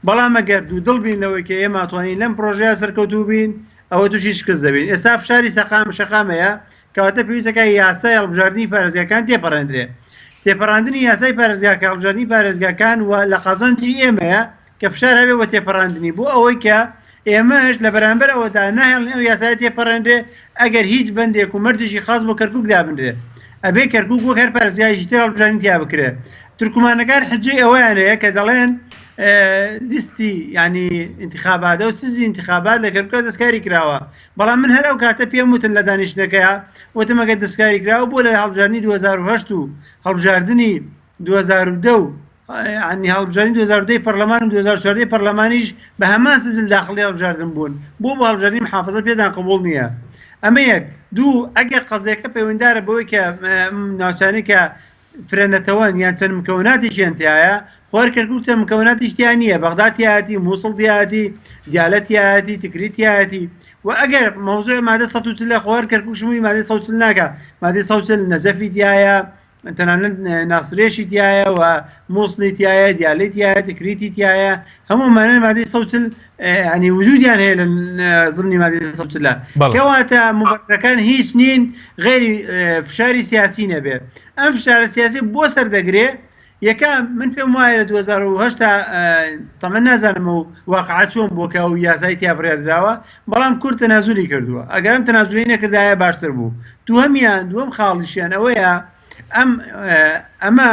بەڵام ئەگەر دوو دڵ بین لەوەی کە ئێمە ئەتوانین لەم پرۆژەیە سەرکەوتوو بین ئەوە تووشی شکست دەبین ئێستا فشاری شەقامەیە کەواتە پێویستەکە یاسای هەڵبژاردننی پارێزگاکان تێپەڕێنرێ تێپەڕاندنی یاسای پارێزگاکە هەڵبژاردننی پارێزگاکان و لە قەزەنجی ئێمەیە کە فشار هەبێ بۆ تێپەڕاندنی بۆ ئەوەی کە ئێمەش لە بەرامبەر ئەوەدا ناهێڵین ئەو یاسای تێپەڕێنرێ ئەگەر هیچ بەندێک و مەرجێکی خاص بۆ کەرکووک دابنرێ ئەبێ کەرکووک وەک هەر پارێزگایەکی تر هەڵبژاردننی تیا بکرێ تورکمانەکان حجەی ئەوەیان هەیە کە دەڵێن لیستی ینی انتخابات و چیزی انتخابات لە کەرکووکە دەستکاری کراوە بەڵام من هەر ئەو کاتە پێم وتن لە دانیشتەکەیە وتمەگە دەستکاری کراوە بۆ لە هەڵبژاردننی 2010 و هەڵبژاردننی 2010 عنی هەڵبژاردننی 2010 پەرلەمان و 2014 پەرلەمانیش بە هەمان سجل داخلی هەڵبژاردن بوون بۆ هەڵبژاردننی محافەزە پێدان قبول نییە ئەمە یەک دوو ئەگەر قەزیەکە پەیوەنددارە بەوەی کە ناوچانەی کە فرێنەتەوەن یان چەند مکەوناتیشیان تایە خۆر کەرکووک چەند مکەوناتیشتیان نییە بەغداتیاتی مووسڵ دیاتی دیالەتیاتی تکریتیاتی و ئەگەر مەوزوع مادە 140 لە خۆر کەرکووک شمووی مادەی 140 ناکە مادەی 140 نەزەفی تایە تەنانەت ناسرێشی تایە و مووسڵی تایە دیالەتی تایە تکریتی تایە هەموو مادەی 140 ینی وجودیان هەیە لە زمانی مادەی 140 کەواتە مبەرەکان هیچ نین غێری فشاری سیاسی نەبێ ئەم فشارە سیاسی بۆ سەردەگرێ یەکەم من پێم وایە لە 2010 تەمە نازانم و واقعە چۆن بۆکە و یاسای تیا بڕێدراوە بەڵام کورد تەنازولی کردووە ئەگەرم تەنازولی نەکردایە باشتر بوو دووەم خاڵیشیان ئەوەیە ئەمە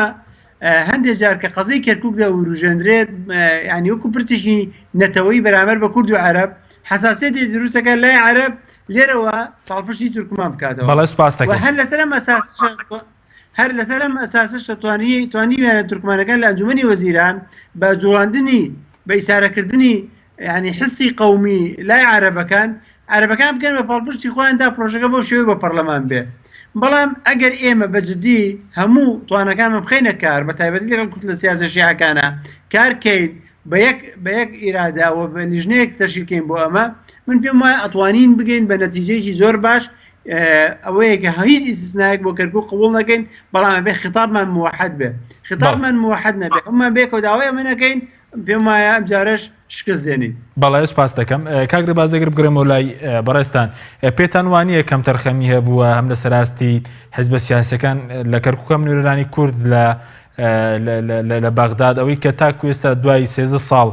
هەندێک جار کە قەزەی کەرکووکدا وروژێنرێت ینی وەکو پرچێکی نەتەوەی بەرامبەر بە کورد و عەرەب حساسیەتی دروستەکە لای عەرەب لێرەوە تاڵپشتی تورکمان بکاتەوە بەڵێ سوپاس دەکەم هەر لەسەر ئەم ئەساسش توانیویانە تورکمانەکان لە ئەنجومەنی وەزیران بە جوڵاندنی بە ئیسارەکردنی ینی حسی قەومی لای عەرەبەکان بکەن بە پاڵپشتی خۆیاندا پرۆژەکە بۆ شێوەی بە پەرلەمان بێ بەڵام ئەگەر ئێمە بەجددی هەموو توانەکانمە بخەینە کار بە تایبەتی لەگەڵ کوت لە سیاسە شیعەکانە کارکەین بە یەک ئیراداوە بە لیژنەیەک تەشکیلکەین بۆ ئەمە من پێم وایە ئەتوانین بگەین بە نەتیجەیەکی زۆر باش ئەوەیە کە هیچ ئیسtisنایەک بۆ کەرکووک قبول نەکەین بەڵام بێ خطابمان موحد بێ خطابمان موحد نەبێ ئەمە بێ کۆداوای منەکەین پێم وایە ئەم جارش شکست دێنین بەڵێ سوپاس دەکەم کاگرێ بازەگر بگرێمەوە لای بەڕێستان پێتان وانییە کەم تەرخەمی هەبووە هەم لە سەراستی حیزبە سیاسەکان لە کەرکووکەم نوێرانی کورد لە بەغداد ئەوەی کە تاکو ئێستا دوای 13 ساڵ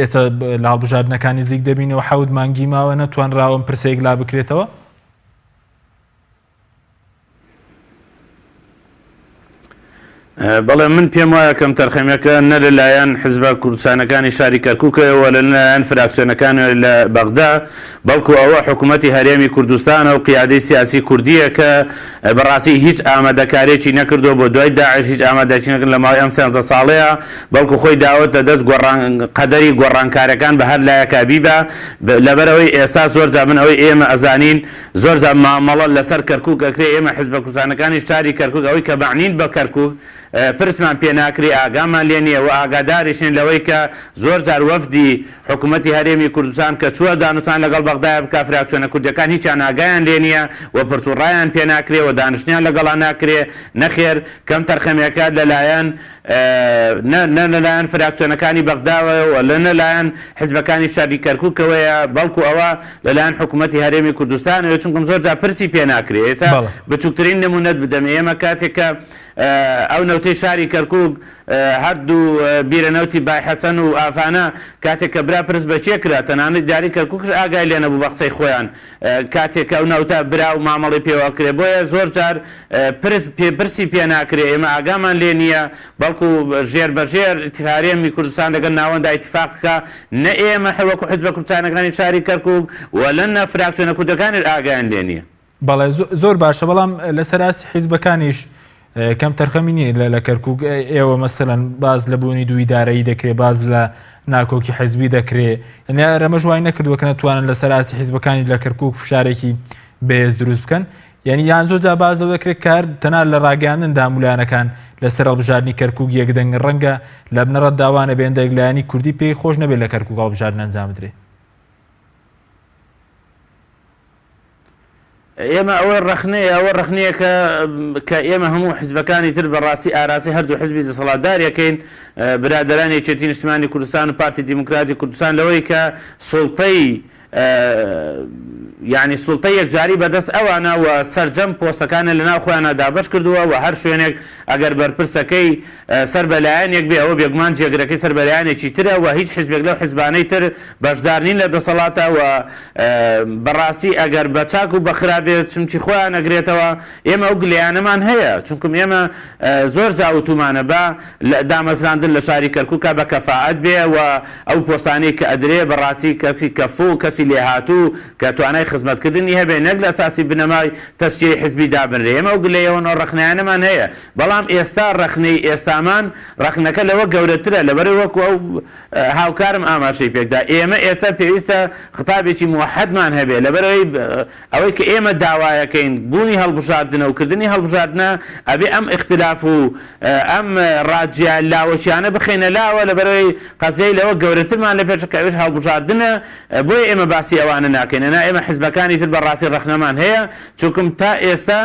ئێستا لە هەڵبژاردنەکانی زیک دەبینەوە 7 مانگی ماوە نەتوانراوە پرسێک لا بکرێتەوە بەڵێ من پێم وایە کەم تەرخەمیەکە نە لەلایەن حیزبە کوردستانەکانی شاری کەرکووکەوە لە لایەن فراکسیۆنەکان لە بەغدا بەڵکو ئەوە حکوومەتی هەرێمی کوردستانە و قیادەی سیاسی کوردیە کە بەڕاستی هیچ ئامادەکارێکی نەکردو بۆ دوای داعش هیچ ئامادەکی نەکرد لە ماوەی ئەم 13 ساڵەیە بەڵکو خۆی داوەتە دەست قەدەری گۆڕانکارەکان بە هەر لایەکە بیبە لەبەرەوەی ئێستا زۆرجا من ئەوەی ئێمە ئەزانین زۆرجا مامەڵە لەسەر کەرکووک ئەکرێ ئێمە حیزبە کوردستانەکانی شاری کەرکووک ئەوەی کە بەعنین بە کەرکووک پرسمان پێ ناکرێ ئاگامان لێ نییە و ئاگاداریشن لەوەی کە زۆر جار وەفدی حکوومەتی هەرێمی کوردستان کە چووە دانوستان لەگەڵ بەغدایە بکە فراکسیۆنە کوردەکان هیچیان ئاگایان لێ نییە و پرسوڕایان پێ ناکرێ و دانیشتیان لەگەڵان ناکرێ نەخێر کەم تەرخەمەکە لەلایەن نەلایەن فراکسیۆنەکانی بەغداوە و لە نەلایەن حیزبەکانی شاری کەرکووکەوەیە بەڵکو ئەوە لەلایەن حکوومەتی هەرێمی کوردستانەوە چونکم زۆر جار پرسی پێ ناکرێت بچووکترین نمونەت بدەم ئێمە کاتێکە ئەو نەوتەی شاری کەرکووک هەردوو بیرەنەوتی بای حەسەن و ئافانە کاتێک کە برا پرس بەچێ کرا تەنانەت دیاری کەرکووکش ئاگای لێ نەبوو بە قسەی خۆیان کاتێک ئەو نەوتە برا و مامەڵی پێوەکرێ بۆیە زۆر جار پرسی پێ ناکرێ ئێمە ئاگامان لێ نییە بەڵکو ژێر بەژێر ئیتیفاریەمی کوردستان لەگەڵ ناوەندا ئیتیفاقکە نە ئێمە وەکو حیزب کوردستانەکانی شاری کەرکووک وەلە نە فراکسیۆنە کوردەکانی ئاگایان لێ نییە. بەڵێ زۆر باشە بەڵام لەسەر ئاستی حیزبەکانیش کەم تەرخەمی نییە لە کەرکووک ئێوە مەسەلەن باز لە بوونی دوو ئیدارەیی دەکرێت باز لە ناکۆکی حیزبی دەکرێت ئەمە ژوای نەکردووە کە نەتوانن لەسەر ئاستی حیزبەکانی لە کەرکووک فشارێکی بەهێز دروست بکەن یعنی یان زۆر جا باز لەوە دەکرێت کار تەنها لە ڕاگەاندندا مولانەکان لەسەر هەڵبژاردننی کەرکووک یەکدەنگ ڕەنگە لە بنەڕەت داوانە بێندە یەکلایانی کوردی پێی خۆش نەبێت لە کەرکووک هەڵبژاردن ئەنجام بدرێت. ئێمە ئەوە ڕخنەیە کە ئێمە هەموو حیزبەکانی تر بەڕاستی ئاراسی هەردوو حیزبی دەسەڵاتداریەکەین برادەرانی یەکێتی نیشتیمانی کوردستان و پارتی دیموکراتی کوردستان لەوەی کە سوڵتەی یعنی سوڵتەی یەکجاری بەدەست ئەوانە و سەرجەم پۆستەکانە لەناو خۆیانە دابەش کردووە و هەر شوێنێک ئەگەر بەرپرسەکەی سەر بەلایەنێک بێ ئەوە بێگومان جێگرەکەی سەر بەلایەنێکی ترە و هیچ حیزبێک لەو حیزبانەی تر بەشدار نین لە دەسەڵاتە و بەڕاستی ئەگەر بە چاک و بەخرابێت چمچی خۆیان ئەگرێتەوە ئێمە ئەو گلەیانەمان هەیە چونکم ئێمە زۆر زاوتومانە بە دامەزراندن لە شاری کەرکووکە بە کەفاعەت بێ و ئەو پۆستانەی کە ئەدرێ بەڕاستی کەسی کەفوو کەسی لێهاتوو کە توانای خزمەتکردنی هەبێ نەک لە ئەساسی بنەمای تەسجیلی حیزبی دابنرێ ئێمە ئەو گلەیەوە ڕخنەیانەمان هەیە بەڵام ئێستا ڕخنەی ئێستامان ڕخنەکە لەوە گەورەترە لەبەر وەکو ئەو هاوکارم ئاماژەی پێکدا ئێمە ئێستا پێویستە خطابێکی موحەدمان هەبێ لەبەرەوەی ئەوەی کە ئێمە داوایەکەین بوونی هەڵبژاردنە و کردنی هەڵبژاردنە ئەبێ ئەم اختلاف و ئەم ڕاجیا لاوەشیانە بخێنە لاوە لەبەرەوەی قەزەی لەوە گەورەترمان لە پێشەکەویش هەڵبژاردنە بۆیە ئێمە باسی ئەوانە ناکەینەنا ئێمە حیزبەکانی تر بەڕاستی ڕخنەمان هەیە چونکم تا ئێستا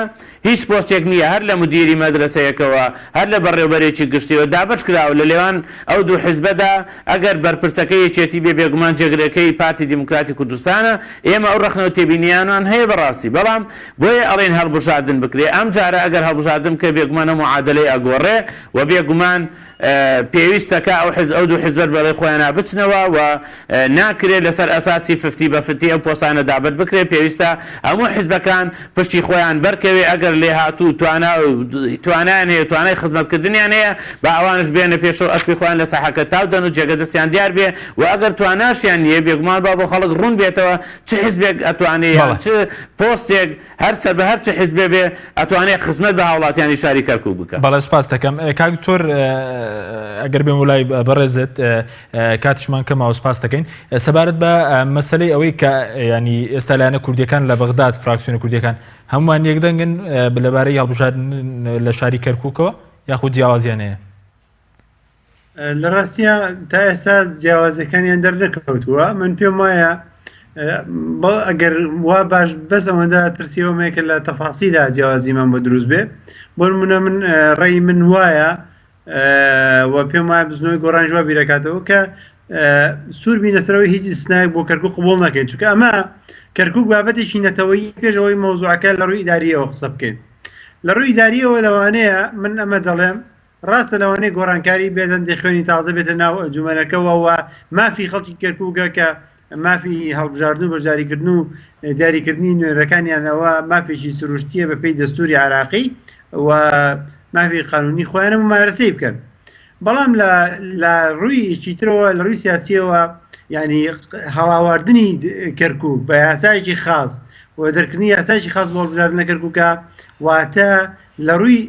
هیچ پۆستێک نییە هەر لە مدیری مەدرسەیەکەوە هەر لە بەڕێوەبەرێکی گشتیەوە دابش کراوە لە لێوان ئەو دوو حیزبەدا ئەگەر بەرپرسەکەی یەکێتی بێ بێگومان جێگرەکەی پارتی دیموکراتی کوردستانە ئێمە ئەو ڕخنەوە تێبینیانان هەیە بەڕاستی بەڵام بۆیە ئەڵێن هەڵبژاردن بکرێ ئەم جارە ئەگەر هەڵبژاردن کە بێگومانە معادلەی ئەگۆڕێ و بێگومان پێویستەکە ئەو دوو حیزبەت بەڵێ خۆیانە بچنەوە و ناکرێت لەسەر ئەساسی 50 بە 50 ئەو پۆستانە دابەت بکرێت پێویستە هەموو حیزبەکان پشتی خۆیان بەرکەوێ ئەگەر لێ هاتوو توانیان هەیە توانای خزمەتکردنیان هەیە بە ئەوانش بێنە پێشەوە ئەسپی خۆیان لە ساحەکە تاودەن و جێگە دەستیان دیار بێ و ئەگەر تواناشیان نییە بێگومان با بۆ خەڵک ڕوون بێتەوە چ حیزبێک ئەتوانێت چ پۆستێک هەر بە هەر چ حیزبێ بێ ئەتوانێت خزمەت بە هاوڵاتیانی شاری کەرکووک بکە. بەڵێ سوپاس دەکەم کاک دکتۆر ئەگەر بێم وڵای بەڕێزت کاتشمان کەماوە سوپاس دەکەین سەبارەت بە مەسەلەی ئەوەی کە ینی ئێستا لایەنە کوردیەکان لە بەغداد فراکسیۆنە کوردیەکان هەمووان یەکدەنگن لەبارەی هەڵبژاردن لە شاری کەرکووکەوە یاخود جیاوازیان هەیە؟ لە ڕاستیە تا ئێستا جیاوازەکانیان دەرنەکەوتووە من پێم وایە ئەگەر وا باش بەس ئەوەندا ترسیەوەمەیەکە لە تەفاسیدا جیاوازیمان بۆ دروست بێ بۆ نمونە من ڕێی من وایە و پێم وایە بزنەوەی گۆڕان جواب بیرەکاتەوە کە سوور بینەسەرەوەی هیچ ئیسنایەک بۆ کەرکووک قبوڵ ناکەین چونکە ئەمە کەرکووک بابەتێکی نەتەوەیی پێشەوەی مەوزوعەکە لە ڕووی ئیداریەوە قسە بکەین لە ڕووی ئیداریەوە لەوانەیە من ئەمە دەڵێم ڕاستە لەوانەیە گۆڕانکاری بێدەندی خوێنی تازە بێتە ناو ئەنجومەنەکەەوە و مافی خەڵکی کەرکووکە کە مافی هەڵبژاردن و بەشداریکردن و دیاریکردنی نوێرەکانیانەوە مافێکی سروشتیە بە پێی دەستوری عراقی و مافی قانونی خۆیانە ممارەسەی بکەن بەڵام لە ڕوویکی ترەوە لە ڕووی سیاسیەوە ینی هەڵاواردنی کەرکووک بە یاسایەکی خاص و دەرکردنی یاسایەکی خاص بۆ هەڵبژاردنە کەرکووکە واتە لە ڕووی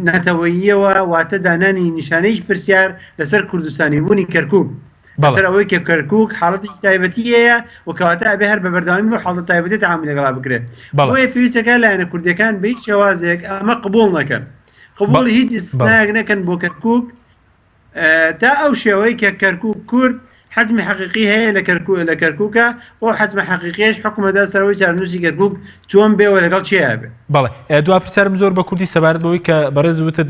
ناتەوەییەوە واتە دانانی نیشانەی پرسیار لەسەر کوردستانی بوونی کەرکووک بەسەر ئەوەی کە کەرکووک حاڵەتێکی تایبەتی هەیە و کەواتە ئەبێ هەر بە بەردەوامی بۆ حاڵەت تایبەتی تەعامل لەگەڵا بکرێت بۆیە پێویستەکە لایەنە کوردیەکان بە هیچ شێوازێک ئەمە قبوڵ نەکەن قبوڵ هیچ ئیسنایەک نەکەن بۆ کەرکووک تا ئەو شێوەی کە کەرکووک کورد حەزمی حەقیقی هەیە لە کەرکووکە بۆ حەزمە حەقیقیش حکومەدا سەرەوەی چارنووسی کەرکووک چۆن بێەوە لەگەڵ چیابێ. بەڵێ دوا پرسیارم زۆر بە کوردی سەبارەت بەوەی کە بەڕێز وتە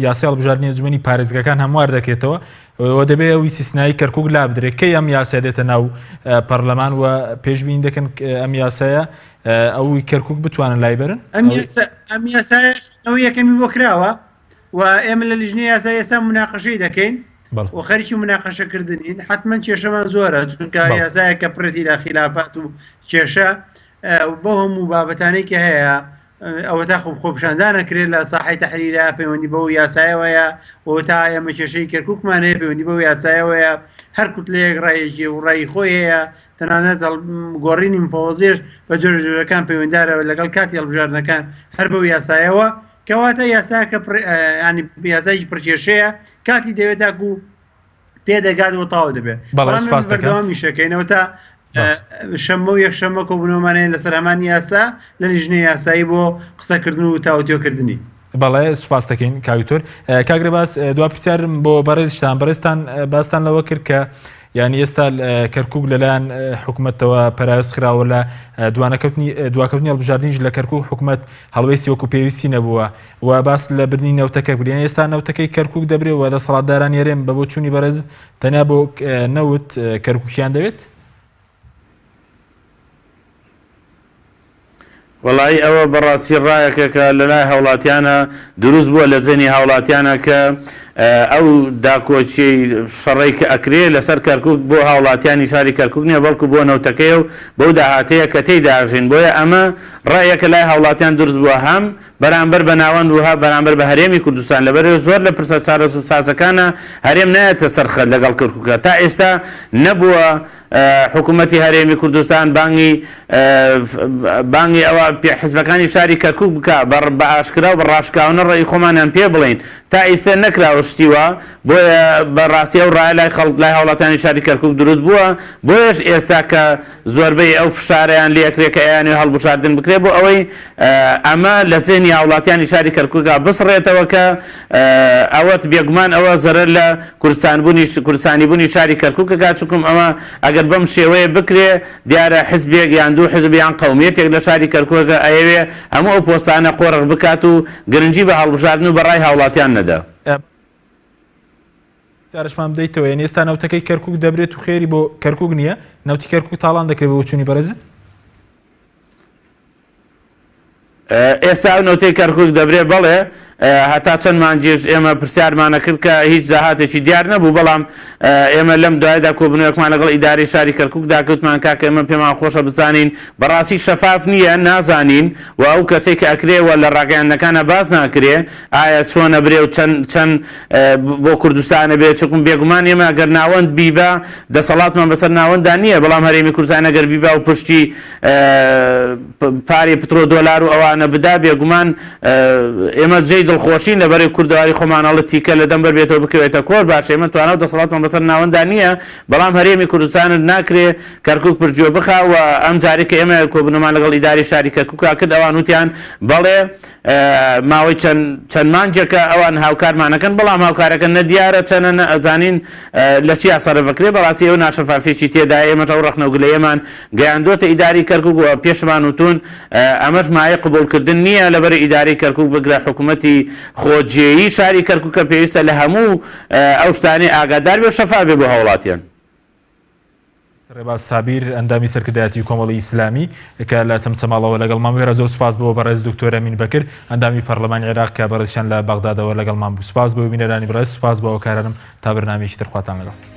یاسای هەڵبژاردننی ئەنجومەنی پارێزگاکان هەموار دەکرێتەوە و دەبێت ئەوی سیستنایی کەرکووک لا بدرێت کەی ئەم یاسا دێتە ناو پەرلەمان و پێشبین دەکەن ئەم یاسایە ئەوی کەرکووک بتوانن لای بەرن ئەم یاساەوەی یەکەمی بۆ کراوە و ئێمە لە لیژنەی یاسا ئێستا مناقەشەی دەکەین و خەریکی مناقەشەکردنین حتمما کێشەمان زۆرە چونکە یاسایە کە پرەتی لە خلافات و کێشە بۆ هەموو بابەتانەی کە هەیە ئەوە تا خۆپشاندانەکرێت لە ساحی تەحلیلە پەیوەندی بەو یاسایەوەیە و تا ئێمە کێشەی کەرکووکمان هەیە پەیوەندی بەو یاسایەوەیە هەر کوتلەیەک ڕایەکی و ڕای خۆی هەیە تەنانەت گۆڕینی مفەوەزیش بە جۆرە جۆرەکان پەیوەنددارەوە لەگەڵ کاتی هەڵبژاردنەکان هەر بەو یاسایەوە کەواتە یاساکە یاسایکی پرکێشەیە کاتی دەوێت تاکو پێدەگاتەوە تاوا دەبێت بەردەوامی شەکەینەوە تا شەمە و یەکشەمە کۆبوونەوەمانەیە لە سەرمان یاسا لە لیژنەی یاسایی بۆ قسەکردن و تاوتێکردنی. بەڵێ سوپاس دەکەین کاکتۆر کاگرێ باس دوا پرسیارم بۆ بەڕێزشتان بەڕێستان باستان لەوە کرد کە یعنی ئێستا کەرکووک لەلایەن حکوومەتەوە پەراوێز کراوە لە دواکەوتنی هەڵبژاردنیش لە کەرکووک حکوومەت هەڵوێستی وەکو پێویستی نەبووە و باس لە بردننی نەوتەکە بودێن ئێستا نەوتەکەی کەرکووک دەبرێت و دەسەڵاتداران یێرێن بە بۆ چوونی بەڕێز تەنیا بۆ نەوت کەرکووکیان دەوێت. وڵی ئەوە بەڕاستی ڕایەکە کە لە لای هاوڵاتیانە دروست بووە لە زێنی هاوڵاتیانە کە ئەو داکۆچی شەڕی کە ئەکرێ لەسەر کەرکووک بۆ هاوڵاتیانی شاری کەرکووک نیە بەڵکو بۆ نەوتەکەی و بەو داهاتەیە کە تێی داژین بۆیە ئەمە ڕایەکە لای هاوڵاتیان دروست بووە هەم بەرامبەر بە ناوەند وها بەرامبەر بە هەرێمی کوردستان لەبەر زۆر لە پرسە چارە و سازەکانە هەرێم نایەتە سەرخەت لەگەڵ کەرکووکە تا ئێستا نەبووە حکوومەتی هەرێمی کوردستان بانگی ئەوە حزبەکانی شاری کەرکووک بکە بە ئاشکرا و بە ڕاشکاونە ڕێی خۆمانیان پێ بڵین تا ئێستا نەکراوە شتیوە بۆیە بەڕاستی ئەو ڕای لای خەڵک لای هاوڵاتیانی شاری کەرکووک دروست بووە بۆیەش ئێستا کە زۆربەی ئەو فشارەیان لێکرێت کە ئەیانی هەڵبژاردن بکرێت بۆ ئەوەی ئەمە لە زێنی هاوڵاتیانی شاری کەرکووکە بسڕێتەوە کە ئەوەت بێگومان ئەوە زەرەر لە کوردستانی بوونی شاری کەرکووکەکە چونکم ئەمە ئەگەر بەم شێوەیە بکرێ دیارە حزبێک یان دوو حزبیان قەومیەتێک لە شاری کەرکووکە ئەیەوێ هەموو ئەو پۆستانە قۆڕق بکات و گرنگی بە هەڵبژاردن و بەڕای هاوڵاتیان نەدا. سارشمان بدەیتەوە یعنی ئێستا نەوتەکەی کەرکووک دەبرێت و خێری بۆ کەرکووک نییە نەوتی کەرکووک تاڵان دەکرێت بۆ چوونی بەرزت ئێستا نەوتەی کەرکووک دەبرێت بەڵێ هەتا چەند مانجێژ ئێمە پرسیارمانە کرد کە هیچ زاهاتێکی دیار نەبوو بەڵام ئێمە لەم دوایدا کۆبنەوەکمان لەگەڵ ئیداری شاری کەرکووک داکەوتمان کاکە ئێمە پێمان خۆشە بزانین بەڕاستی شەفاف نییە نازانین و ئەو کەسێک کە ئەکرێوە لە ڕاگەیاندەکانە باز ناکرێ ئایا چۆنە برێ و چەند بۆ کوردستانە بێت چکم بێگومان ئێمە ئەگەر ناوەند بیبا دەسەڵاتمان بەسەر ناوەندا نییە بەڵام هەرێمی کوردستان ئەگەر بیبا و پشتی پارێ پترۆ دۆلار و ئەوانە بدا بێگومان ئێمە جێی دڵخۆشین لەبەرەی کوردەواری خۆمانەڵە تیکە لە دەمبەر بێتەوە بکەوێتە کۆر باش ئێمە توانە دەسەڵاتمان بەسەر ناوەندا نییە بەڵام هەرێمی کوردستانت ناکرێ کەرکووک پرجۆ بخاوە ئەم جارێک کە ئێمە کۆبنەوەمان لەگەڵ ئیداری شاری کەرکووکا کرد ئەوان وتیان بەڵێ ماوەی چەند مانجێکە ئەوان هاوکارمانەکەن بەڵام هاوکارەکە نەدیارە چەنە ئەزانین لە چیا سەرەفەکرێ بەڕاستی ئەو ناشەفافێکی تێدا ئێمەش ئەو ڕەخنەوگلەیەمان گەیاندۆتە ئیداری کەرکووک و پێشمان وتون ئەمەش مایە قبولکردن نییە لەبەر ئیداری کەرکووک بگرە حکوومەتی خۆجێیی شاری کەرکووکە پێویستە لە هەموو ئەو شتانی ئاگادار بێ و شەفاف بێ بۆ هاوڵاتیان. ڕێباز سابیر ئەندامی سەرکردایەتی کۆمەڵی ئیسلامی کە لە چەمچەماڵەوە لەگەڵ مامێرە زۆر سوپاس بۆ بەڕێز دکتۆر ئەمین بەکر ئەندامی پەرلەمانی عێراق کە بەڕێزیان لە بەغدادەوە لەگەڵ مام بوو سوپاس بۆ بینەرانی بەڕێز سوپاس بۆ ئەو کارانم تا بەرنامەیەکی تر خواتان لەگەڵ